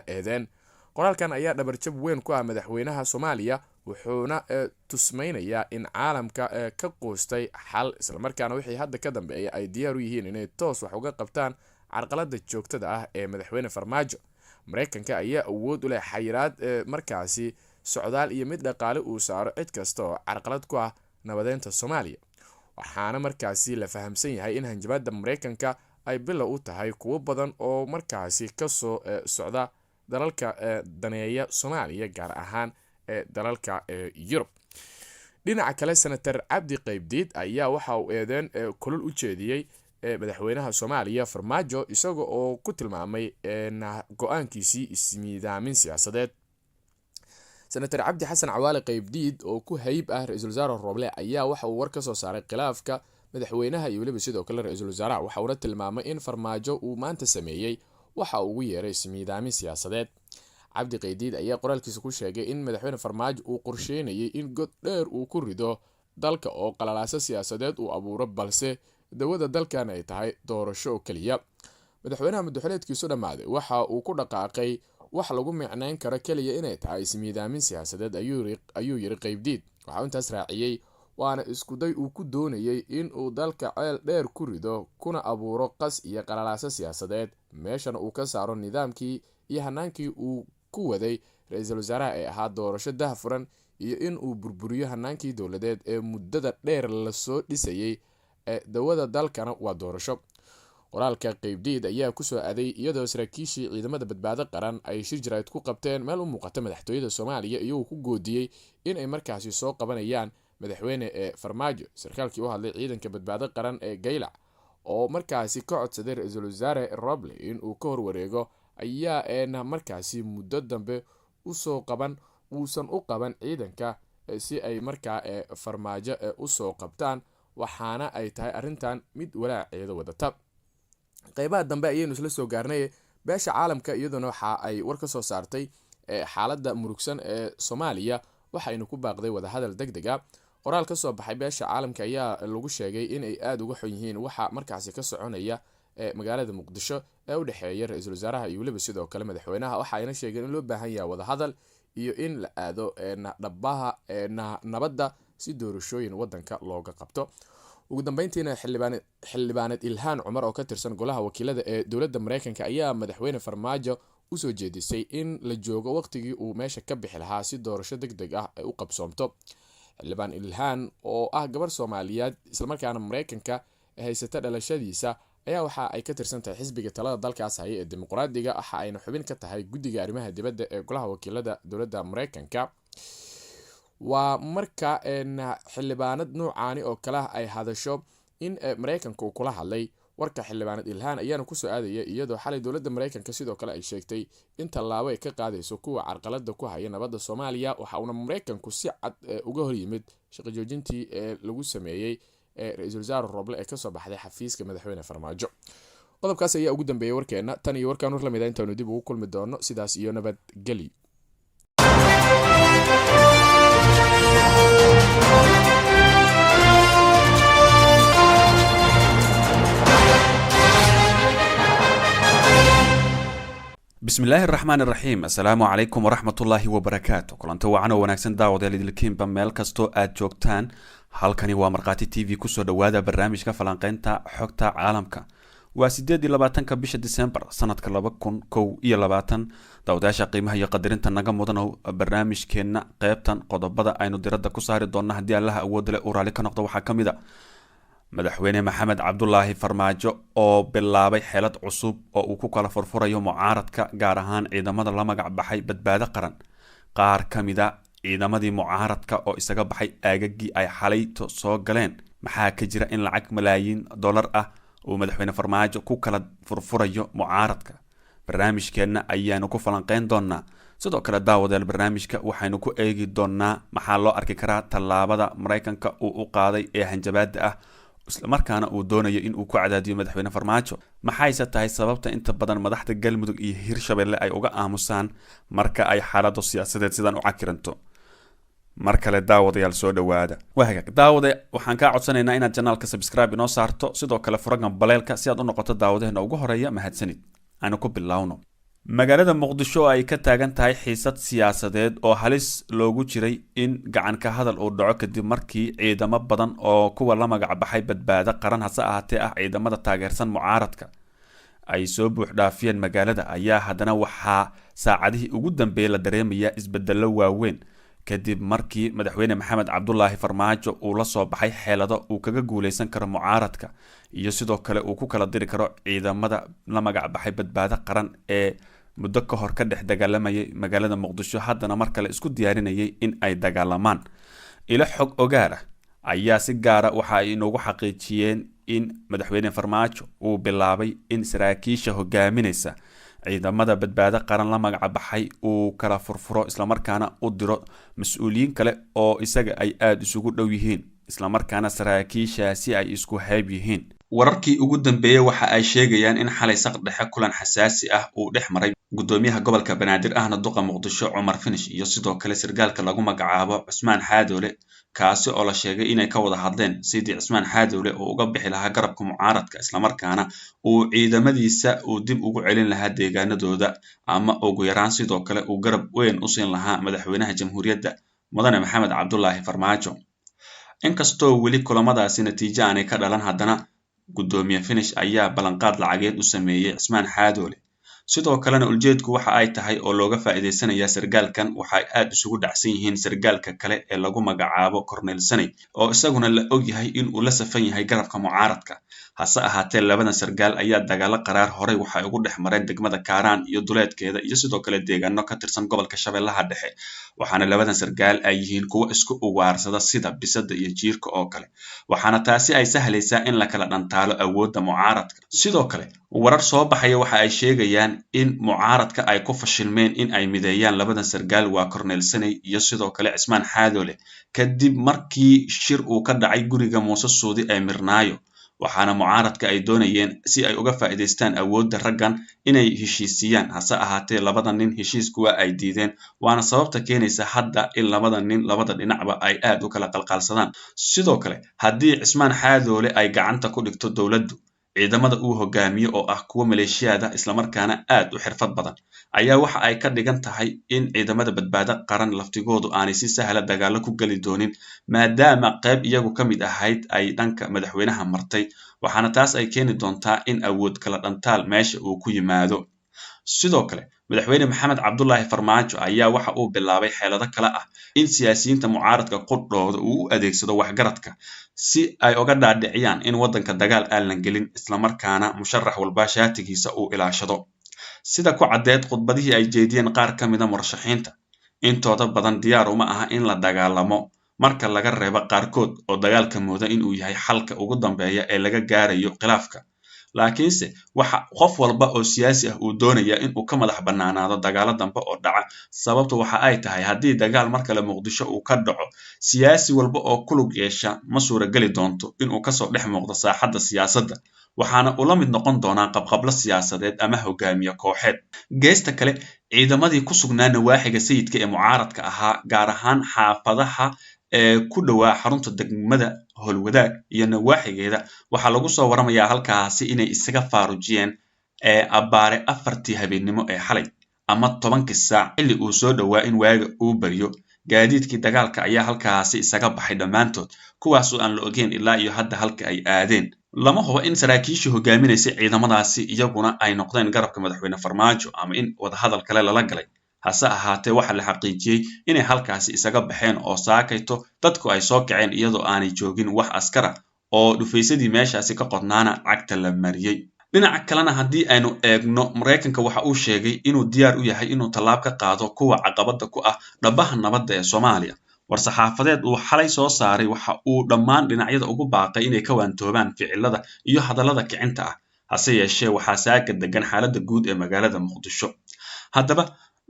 eedeen. qoraalkan ayaa dhabarjab weyn ku ah madaxweynaha Soomaaliya wuxuuna tusmaynayaa in caalamka ka qoostay xal isla markaana wixii hadda ka dambeeyay ay diyaar u yihiin inay toos wax uga qabtaan carqalada joogtada ah ee madaxweyne Farmaajo. Mareykanka ayaa awood u leh xayiraad markaasi socdaal iyo mid dhaqaale uu saaro cid kasta oo carqalad ku ah nabadeynta Soomaaliya. waxaana markaasi la fahamsan yahay in hanjabaadda Mareykanka ay bilow u tahay kuwo badan oo markaasi ka soo socda dalalka daneeya Soomaaliya gaar ahaan dalalka Yurub. dhinaca kale senator Cabdi Qaybdiid ayaa waxa uu eedeen kulul u jeediyay madaxweynaha Soomaaliya Farmaajo isaga oo ku tilmaamay go'aankiisii ismiidaamin siyaasadeed. senator Cabdi Xasan Cawaale Qaybdiid oo ku hayb ah ra-iisul wasaare Rooble ayaa waxa uu war ka soo saaray khilaafka madaxweynaha iyo waliba sidoo kale ra-iisul wasaaraha. waxa uu tilmaamay in Farmaajo uu maanta sameeyay waxa uu ugu yeeray ismiidaamin siyaasadeed. Cabdi Qaybdiid ayaa qoraalkiisa ku sheegay in madaxweyne Farmaajo uu qorsheynayay in god dheer uu ku rido dalka oo qalalaasa siyaasadeed uu abuuro balse dawada dalkan ay tahay doorasho oo kaliya. madaxweynaha madaxweyneedkiisu dhamaaday waxa uu ku dhaqaaqay wax lagu micnayn karo kaliya inay tahay ismiidaamin siyaasadeed ayuu yiri Qaybdiid. waxa uu intaas raaciyay waana isku day uu ku doonayay in uu dalka ceel dheer ku rido kuna abuuro qas iyo qalalaasa siyaasadeed meeshana uu ka saaro nidaamkii iyo hanaankii uu ku waday ra-iisul wasaaraha ee ahaa doorasho daahfuran iyo in uu burburiyo hanaankii dowladeed ee muddada dheer la soo dhisayay dawada dalkana waa doorasho. qoraalka Qaybdiid ayaa ku soo aaday iyadoo saraakiishii ciidamada badbaado qaran ay shir jirayd ku qabteen meel u muuqata madaxtooyada Soomaaliya iyagoo ku goodiyay in ay markaasi soo qabanayaan madaxweyne farmaajo sarkaalkii u hadlay ciidanka badbaado qaran ee gaylac oo markaasi ka codsaday ra-iisul wasaare roble inuu ka horwareego ayaa markaasi muddo dambe uusan u qaban ciidanka si ay markaa farmaajo usoo qabtaan, waxaana ay tahay arintan mid walaaceeda wadata. qeybaha dambe ayaynu isla soo gaarnay. beesha caalamka iyaduna waxa ay war ka soo saartay xaalada murugsan ee Soomaaliya, waxaynu ku baaqday wadahadal degdeg ah. qoraal ka soo baxay beesha caalamka ayaa lagu sheegay in ay aad uga xun yihiin waxa markaasi ka soconaya magaalada Muqdisho ee u dhaxeeya ra-iisul wasaaraha iyo waliba sidoo kale madaxweynaha. waxa ayna sheegeen in loo baahan yahay wadahadal iyo in la aado dhabaha nabadda si doorashooyin wadanka looga qabto. ugu dambeyntiina xildhibaaneed Ilhaan Cumar oo ka tirsan golaha wakiilada ee dowladda Mareykanka ayaa madaxweyne Farmaajo u soo jeedisay in la joogo waqtigii uu meesha ka bixi lahaa si doorasho degdeg ah ay u qabsoomto. xildhibaan Ilhaan oo ah gabar Soomaaliyeed isla markaana Mareykanka haysata dhalashadiisa ayaa waxa ay ka tirsan tahay xisbiga talada dalkaas haya ee dimuqraadiga, waxa ayna xubin ka tahay guddiga arrimaha dibadda ee golaha wakiilada dowladda Mareykanka. waa marka xildhibaanad noocaani oo kale ay hadasho in Mareykanka uu kula hadlay. warka xildhibaanad Ilhaan ayaana ku soo aadaya iyadoo xalay dowladda Mareykanka sidoo kale ay sheegtay in tallaabo ay ka qaadayso kuwa carqalada ku haya nabadda Soomaaliya. waxa uu Mareykanku si cad uga hor yimid shaqo joojintii lagu sameeyay ra-iisul wasaare Roble ee ka soo baxday xafiiska madaxweyne Farmaajo. qodobkaas ayaa ugu dambeeyay warkeena. tan iyo warkaan war lamid ah intaanu dib ugu kulmi doono, sidaas iyo nabadgelyo. بسم الله الرحمن الرحيم. السلام عليكم ورحمة الله وبركاته. كلانتو وعنا وناكسن داود يلي دلكين بميل كستو آد جوكتان halkani waa marqaati TV kusoo dhawaada barnaamijka falanqeynta xogta caalamka. waa 8 bisha December sanadka 2021. dawdaasha qiimaha iyo qadarinta naga mudano barnaamijkeena qaybtan qodobada aynu diradda ku saari doonno haddii Allah awood leh u raali ka noqdo waxaa kamid ah madaxweyne Maxamed Cabdullaahi Farmaajo oo bilaabay xeelad cusub oo uu ku kala furfurayo mucaaradka gaar ahaan ciidamada la magac baxay badbaado qaran. qaar kamida ciidamadii mucaaradka oo isaga baxay aagagii ay xalayto soo galeen. maxaa ka jira in lacag malaayiin dollar ah oo madaxweyne Farmaajo ku kala furfurayo mucaaradka? barnaamijkeena ayaanu ku falanqeyn doonaa. sidoo kale daawadeel barnaamijka waxaynu ku eegi doonaa maxaa loo arki karaa tallaabada Mareykanka uu u qaaday ee hanjabaada ah isla markaana uu doonayo in uu ku cadaadiyo madaxweyne Farmaajo. maxayse tahay sababta inta badan madaxda Galmudug iyo Hirshabelle ay uga aamusaan marka ay xaalado siyaasadeed sidan u cakiranto? markale daawadayaal soo dhawaada. wahagaag daawade waxaan ka codsanaynaa inaad channelka subscribe inoo saarto, sidoo kale furagan baleelka si aad u noqoto daawadeena ugu horeeya. mahadsanid. aanu ku bilowno. magaalada Muqdisho ay ka taagan tahay xiisad siyaasadeed oo halis loogu jiray in gacan ka hadal uu dhaco kadib markii ciidamo badan oo kuwa la magac baxay badbaado qaran hase ahaatee ah ciidamada taageersan mucaaradka ay soo buux dhaafiyeen magaalada. ayaa haddana waxaa saacadihii ugu dambeeyay la dareemayaa isbedelo waaweyn kadib markii madaxweyne Maxamed Cabdullaahi Farmaajo uu la soo baxay xeelado uu kaga guuleysan karo mucaaradka iyo sidoo kale uu ku kala diri karo ciidamada la magac baxay badbaado qaran ee muddo ka hor ka dhex dagaalamayay magaalada Muqdisho, haddana mar kale isku diyaarinayay in ay dagaalamaan. ila xog ogaal ah ayaa si gaar ah waxa ay inoogu xaqiijiyeen in madaxweyne Farmaajo uu bilaabay in saraakiisha hogaaminaysa ciidamada badbaado qaran la magac baxay uu kala furfuro isla markaana u diro mas'uuliyiin kale oo isaga ay aad isugu dhow yihiin, isla markaana saraakiishaasi ay isku hayb yihiin. wararkii ugu dambeeyay waxa ay sheegayaan in xalay saq dhexe kulan xasaasi ah uu dhex maray gudoomiyaha gobolka Banaadir ahna duqa Muqdisho Cumar Finish iyo sidoo kale sargaalka lagu magacaabo Cusmaan Xaadoole, kaasi oo la sheegay inay ka wada hadleen sidii Cusmaan Xaadoole oo uga bixi lahaa garabka mucaaradka isla markaana uu ciidamadiisa uu dib ugu celin lahaa deegaanadooda ama ugu yaraan sidoo kale uu garab weyn u siin lahaa madaxweynaha jamhuuriyadda mudane Maxamed Cabdullaahi Farmaajo. inkastoo weli kulamadaasi natiijo aanay ka dhalan, haddana gudoomiye Finish ayaa ballanqaad lacageed u sameeyay Cusmaan Xaadoole. sidoo kalena ujeedku waxa ay tahay oo looga faa'iideysanaya sargaalkan waxay aad isugu dhacsan yihiin sargaalka kale ee lagu magacaabo Cornel Saney oo isaguna la og yahay in uu la safan yahay garabka mucaaradka hase ahaatee labadan sargaal ayaa dagaalo qaraar horay waxay ugu dhex mareen degmada Kaaraan iyo duleedkeeda iyo sidoo kale deegaano ka tirsan gobolka Shabeellaha Dhexe waxaana labadan sargaal ay yihiin kuwa isku ugaarsada sida bisada iyo jiirka oo kale waxaana taasi ay sahlaysaa in la kala dhantaalo awoodda mucaaradka sidoo kale warar soo baxaya waxa ay sheegayaan in mucaaradka ay ku fashilmeen in ay mideeyaan labadan sargaal waa Cornel Saney iyo sidoo kale Cismaan Xaadoole kadib markii shir uu ka dhacay guriga Muuse Suudi ee Mirnaayo waxaana mucaaradka ay doonayeen si ay uga faa'iideystaan awoodda raggan inay heshiisiyaan hase ahaatee labada nin heshiisku waa ay diideen waana sababta keenaysa hadda in labada nin labada dhinacba ay aad u kala qalqalsadaan sidoo kale haddii Cismaan Xaadoole ay gacanta ku dhigto dawladdu ciidamada uu hogaamiyo oo ah kuwa maleeshiyada isla markaana aad u xirfad badan ayaa waxa ay ka dhigan tahay in ciidamada badbaado qaran laftigoodu aanay si sahla dagaalo ku gali doonin maadaama qayb iyagu ka mid ahayd ay dhanka madaxweynaha martay waxaana taas ay keeni doontaa in awood kala dhantaal meesha uu ku yimaado sidoo kale madaxweyne Maxamed Cabdullaahi Farmaajo ayaa waxa uu bilaabay xeelado kala ah in siyaasiyiinta mucaaradka qudhooda uu u adeegsado waxgaradka si ay uga dhaadhiciyaan in waddanka dagaal aan la gelin isla markaana musharax walba shaatigiisa uu ilaashado sida ku cadeed khudbadihii ay jeediyeen qaar ka mid ah murashaxiinta intooda badan diyaar uma aha in la dagaalamo marka laga reebo qaarkood oo dagaalka mooda in uu yahay xalka ugu dambeeya ee laga gaarayo khilaafka laakiinse waxa qof walba oo siyaasi ah uu doonaya in uu ka madax bannaanaado dagaalo dambe oo dhaca sababtu waxa ay tahay haddii dagaal mar kale Muqdisho uu ka dhaco siyaasi walba oo ku lug yeesha ma suuragali doonto in uu kasoo dhex muuqdo saaxadda siyaasadda waxaana uu la mid noqon doonaa qabqablo siyaasadeed ama hogaamiye kooxeed geesta kale ciidamadii ku sugnaa nawaaxiga sayidka ee mucaaradka ahaa gaar ahaan xaafadaha ee ku dhawaa xarunta degmada Howlwadaag iyo nawaaxigeeda waxaa lagu soo waramayaa halkaasi inay isaga faarujiyeen abbaare 4 habeenimo ee xalay ama 10 saac xilli uu soo dhawaa in waaga uu bariyo gaadiidkii dagaalka ayaa halkaasi isaga baxay dhammaantood kuwaas oo aan la ogeyn ilaa iyo hadda halka ay aadeen lama hubo in saraakiishii hogaaminaysay ciidamadaasi iyaguna ay noqdeen garabka madaxweyne Farmaajo ama in wadahadal kale lala galay hase ahaatee waxa la xaqiijiyay inay halkaasi isaga baxeen oo saakayto dadku ay soo kaceen iyadoo aanay joogin wax askara oo dhufaysadii meeshaasi ka qodnaana cagta la mariyay dhinaca kalena haddii aynu eegno Mareykanka waxa uu sheegay inuu diyaar u yahay inuu tallaab ka qaado kuwa caqabada ku ah dhabaha nabadda ee Soomaaliya war-saxaafadeed uu xalay soo saaray waxa uu dhammaan dhinacyada ugu baaqay inay ka waantoobaan ficilada iyo hadallada kicinta ah hase yeeshee waxaa saaka degan xaaladda guud ee magaalada Muqdisho haddaba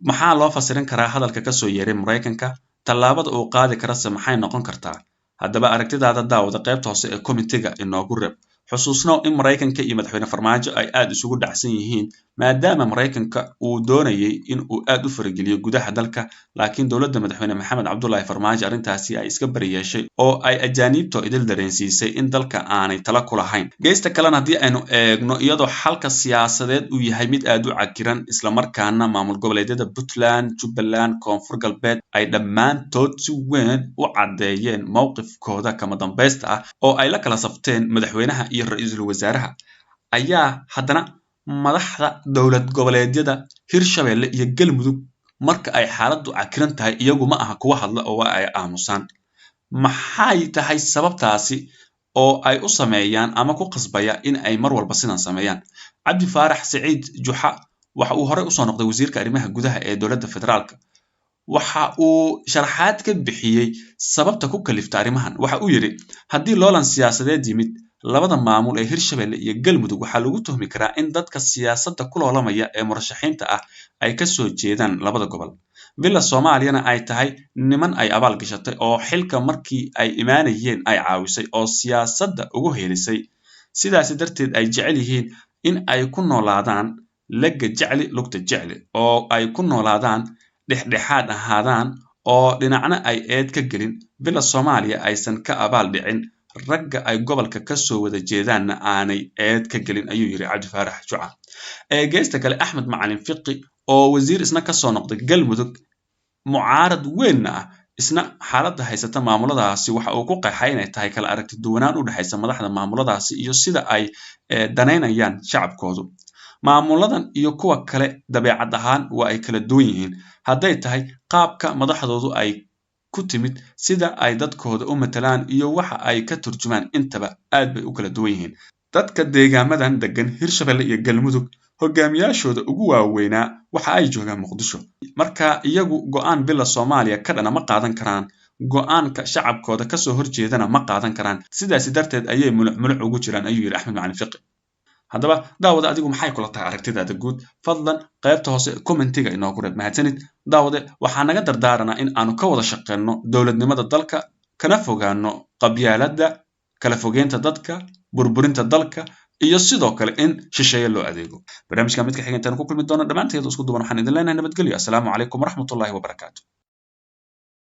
maxaa loo fasirin karaa hadalka ka soo yeeray Mareykanka tallaabada uu qaadi karase maxay noqon kartaa haddaba aragtidaada daawada qaybta hoose ee komitiga inoogu reeb xusuusno in Mareykanka iyo madaxweyne Farmaajo ay aad isugu dhacsan yihiin maadaama Mareykanka uu doonayay in uu aad u farageliyo gudaha dalka laakiin dawladda madaxweyne Maxamed Cabdullaahi Farmaajo arrintaasi ay iska bariyeeshay oo ay ajaanibto idil dareensiisay in dalka aanay tala ku lahayn geesta kalena haddii aynu eegno iyadoo xalka siyaasadeed uu yahay mid aad u cakiran isla markaana maamul goboleedyada Puntland, Jubbaland, Koonfur Galbeed ay dhammaantood si weyn u cadeeyeen mowqifkooda kama dambaysta ah oo ay la kala safteen madaxweynaha iyo ra'iisul wasaaraha ayaa haddana madaxda dawlad goboleedyada Hirshabelle iyo Galmudug marka ay xaaladdu cakiran tahay iyagu ma aha kuwa hadla oo ay aamusaan maxay tahay sababtaasi oo ay u sameeyaan ama ku qasbaya in ay mar walba sidan sameeyaan Cabdi Faarax Saciid Juxa waxa uu hore u soo noqday wasiirka arrimaha gudaha ee dawladda federaalka waxa uu sharaxaad ka bixiyay sababta ku kalifta arrimahan waxa uu yiri haddii loolan siyaasadeed yimid labada maamul ee Hirshabelle iyo Galmudug waxa lagu tuhmi karaa in dadka siyaasadda ku loolamaya ee murashaxiinta ah ay ka soo jeedaan labada gobol villa Soomaaliyana ay tahay niman ay abaal gashatay oo xilka markii ay imaanayeen ay caawisay oo siyaasadda ugu heelisay sidaas darteed ay jecel yihiin in ay ku noolaadaan laga jecli lugta jecli oo ay ku noolaadaan dhexdhexaad ahaadaan oo dhinacna ay eed ka gelin villa Soomaaliya aysan ka abaal dhicin ragga ay gobolka ka soo wada jeedaanna aanay eed ka gelin ayuu yiri Cabdi Faarax Juca geesta kale Axmed Macalin Fiqi oo wasiir isna ka soo noqday Galmudug mucaarad weyn ah isna xaaladda haysata maamuladaasi waxa uu ku qeexay inay tahay kala aragti duwanaan u dhaxaysa madaxda maamuladaasi iyo sida ay daneynayaan shacabkoodu maamuladan iyo kuwa kale dabeecad ahaan waa ay kala duwan yihiin hadday tahay qaabka madaxdoodu ay ku timid sida ay dadkooda u matalaan iyo waxa ay ka turjumaan intaba aad bay u kala duwan yihiin dadka deegaamadan degan Hirshabelle iyo Galmudug hogaamiyaashooda ugu waaweynaa waxa ay joogaan Muqdisho marka iyagu go'aan bila Soomaaliya ka dhana ma qaadan karaan go'aanka shacabkooda ka soo horjeedana ma qaadan karaan sidaas darteed ayay muluc ugu jiraan ayuu yiri Axmed Macalin Fiqi haddaba daawada adigu maxay kula tahay aragtidaada guud fadlan qaybta hoose commentiga inoogu reeb mahadsanid daawade waxaa naga dardaaranaa in aanu ka wada shaqeyno dowladnimada dalka kana fogaano qabyaaladda kala fogeynta dadka burburinta dalka iyo sidoo kale in shisheeye loo adeego barnaamijka midka xigeentan ku kulmi doona dhamaanteed isku duwan waxaan idin leenahay nabadgelyo assalaamu calaykum waraxmatullaahi wabarakaatuh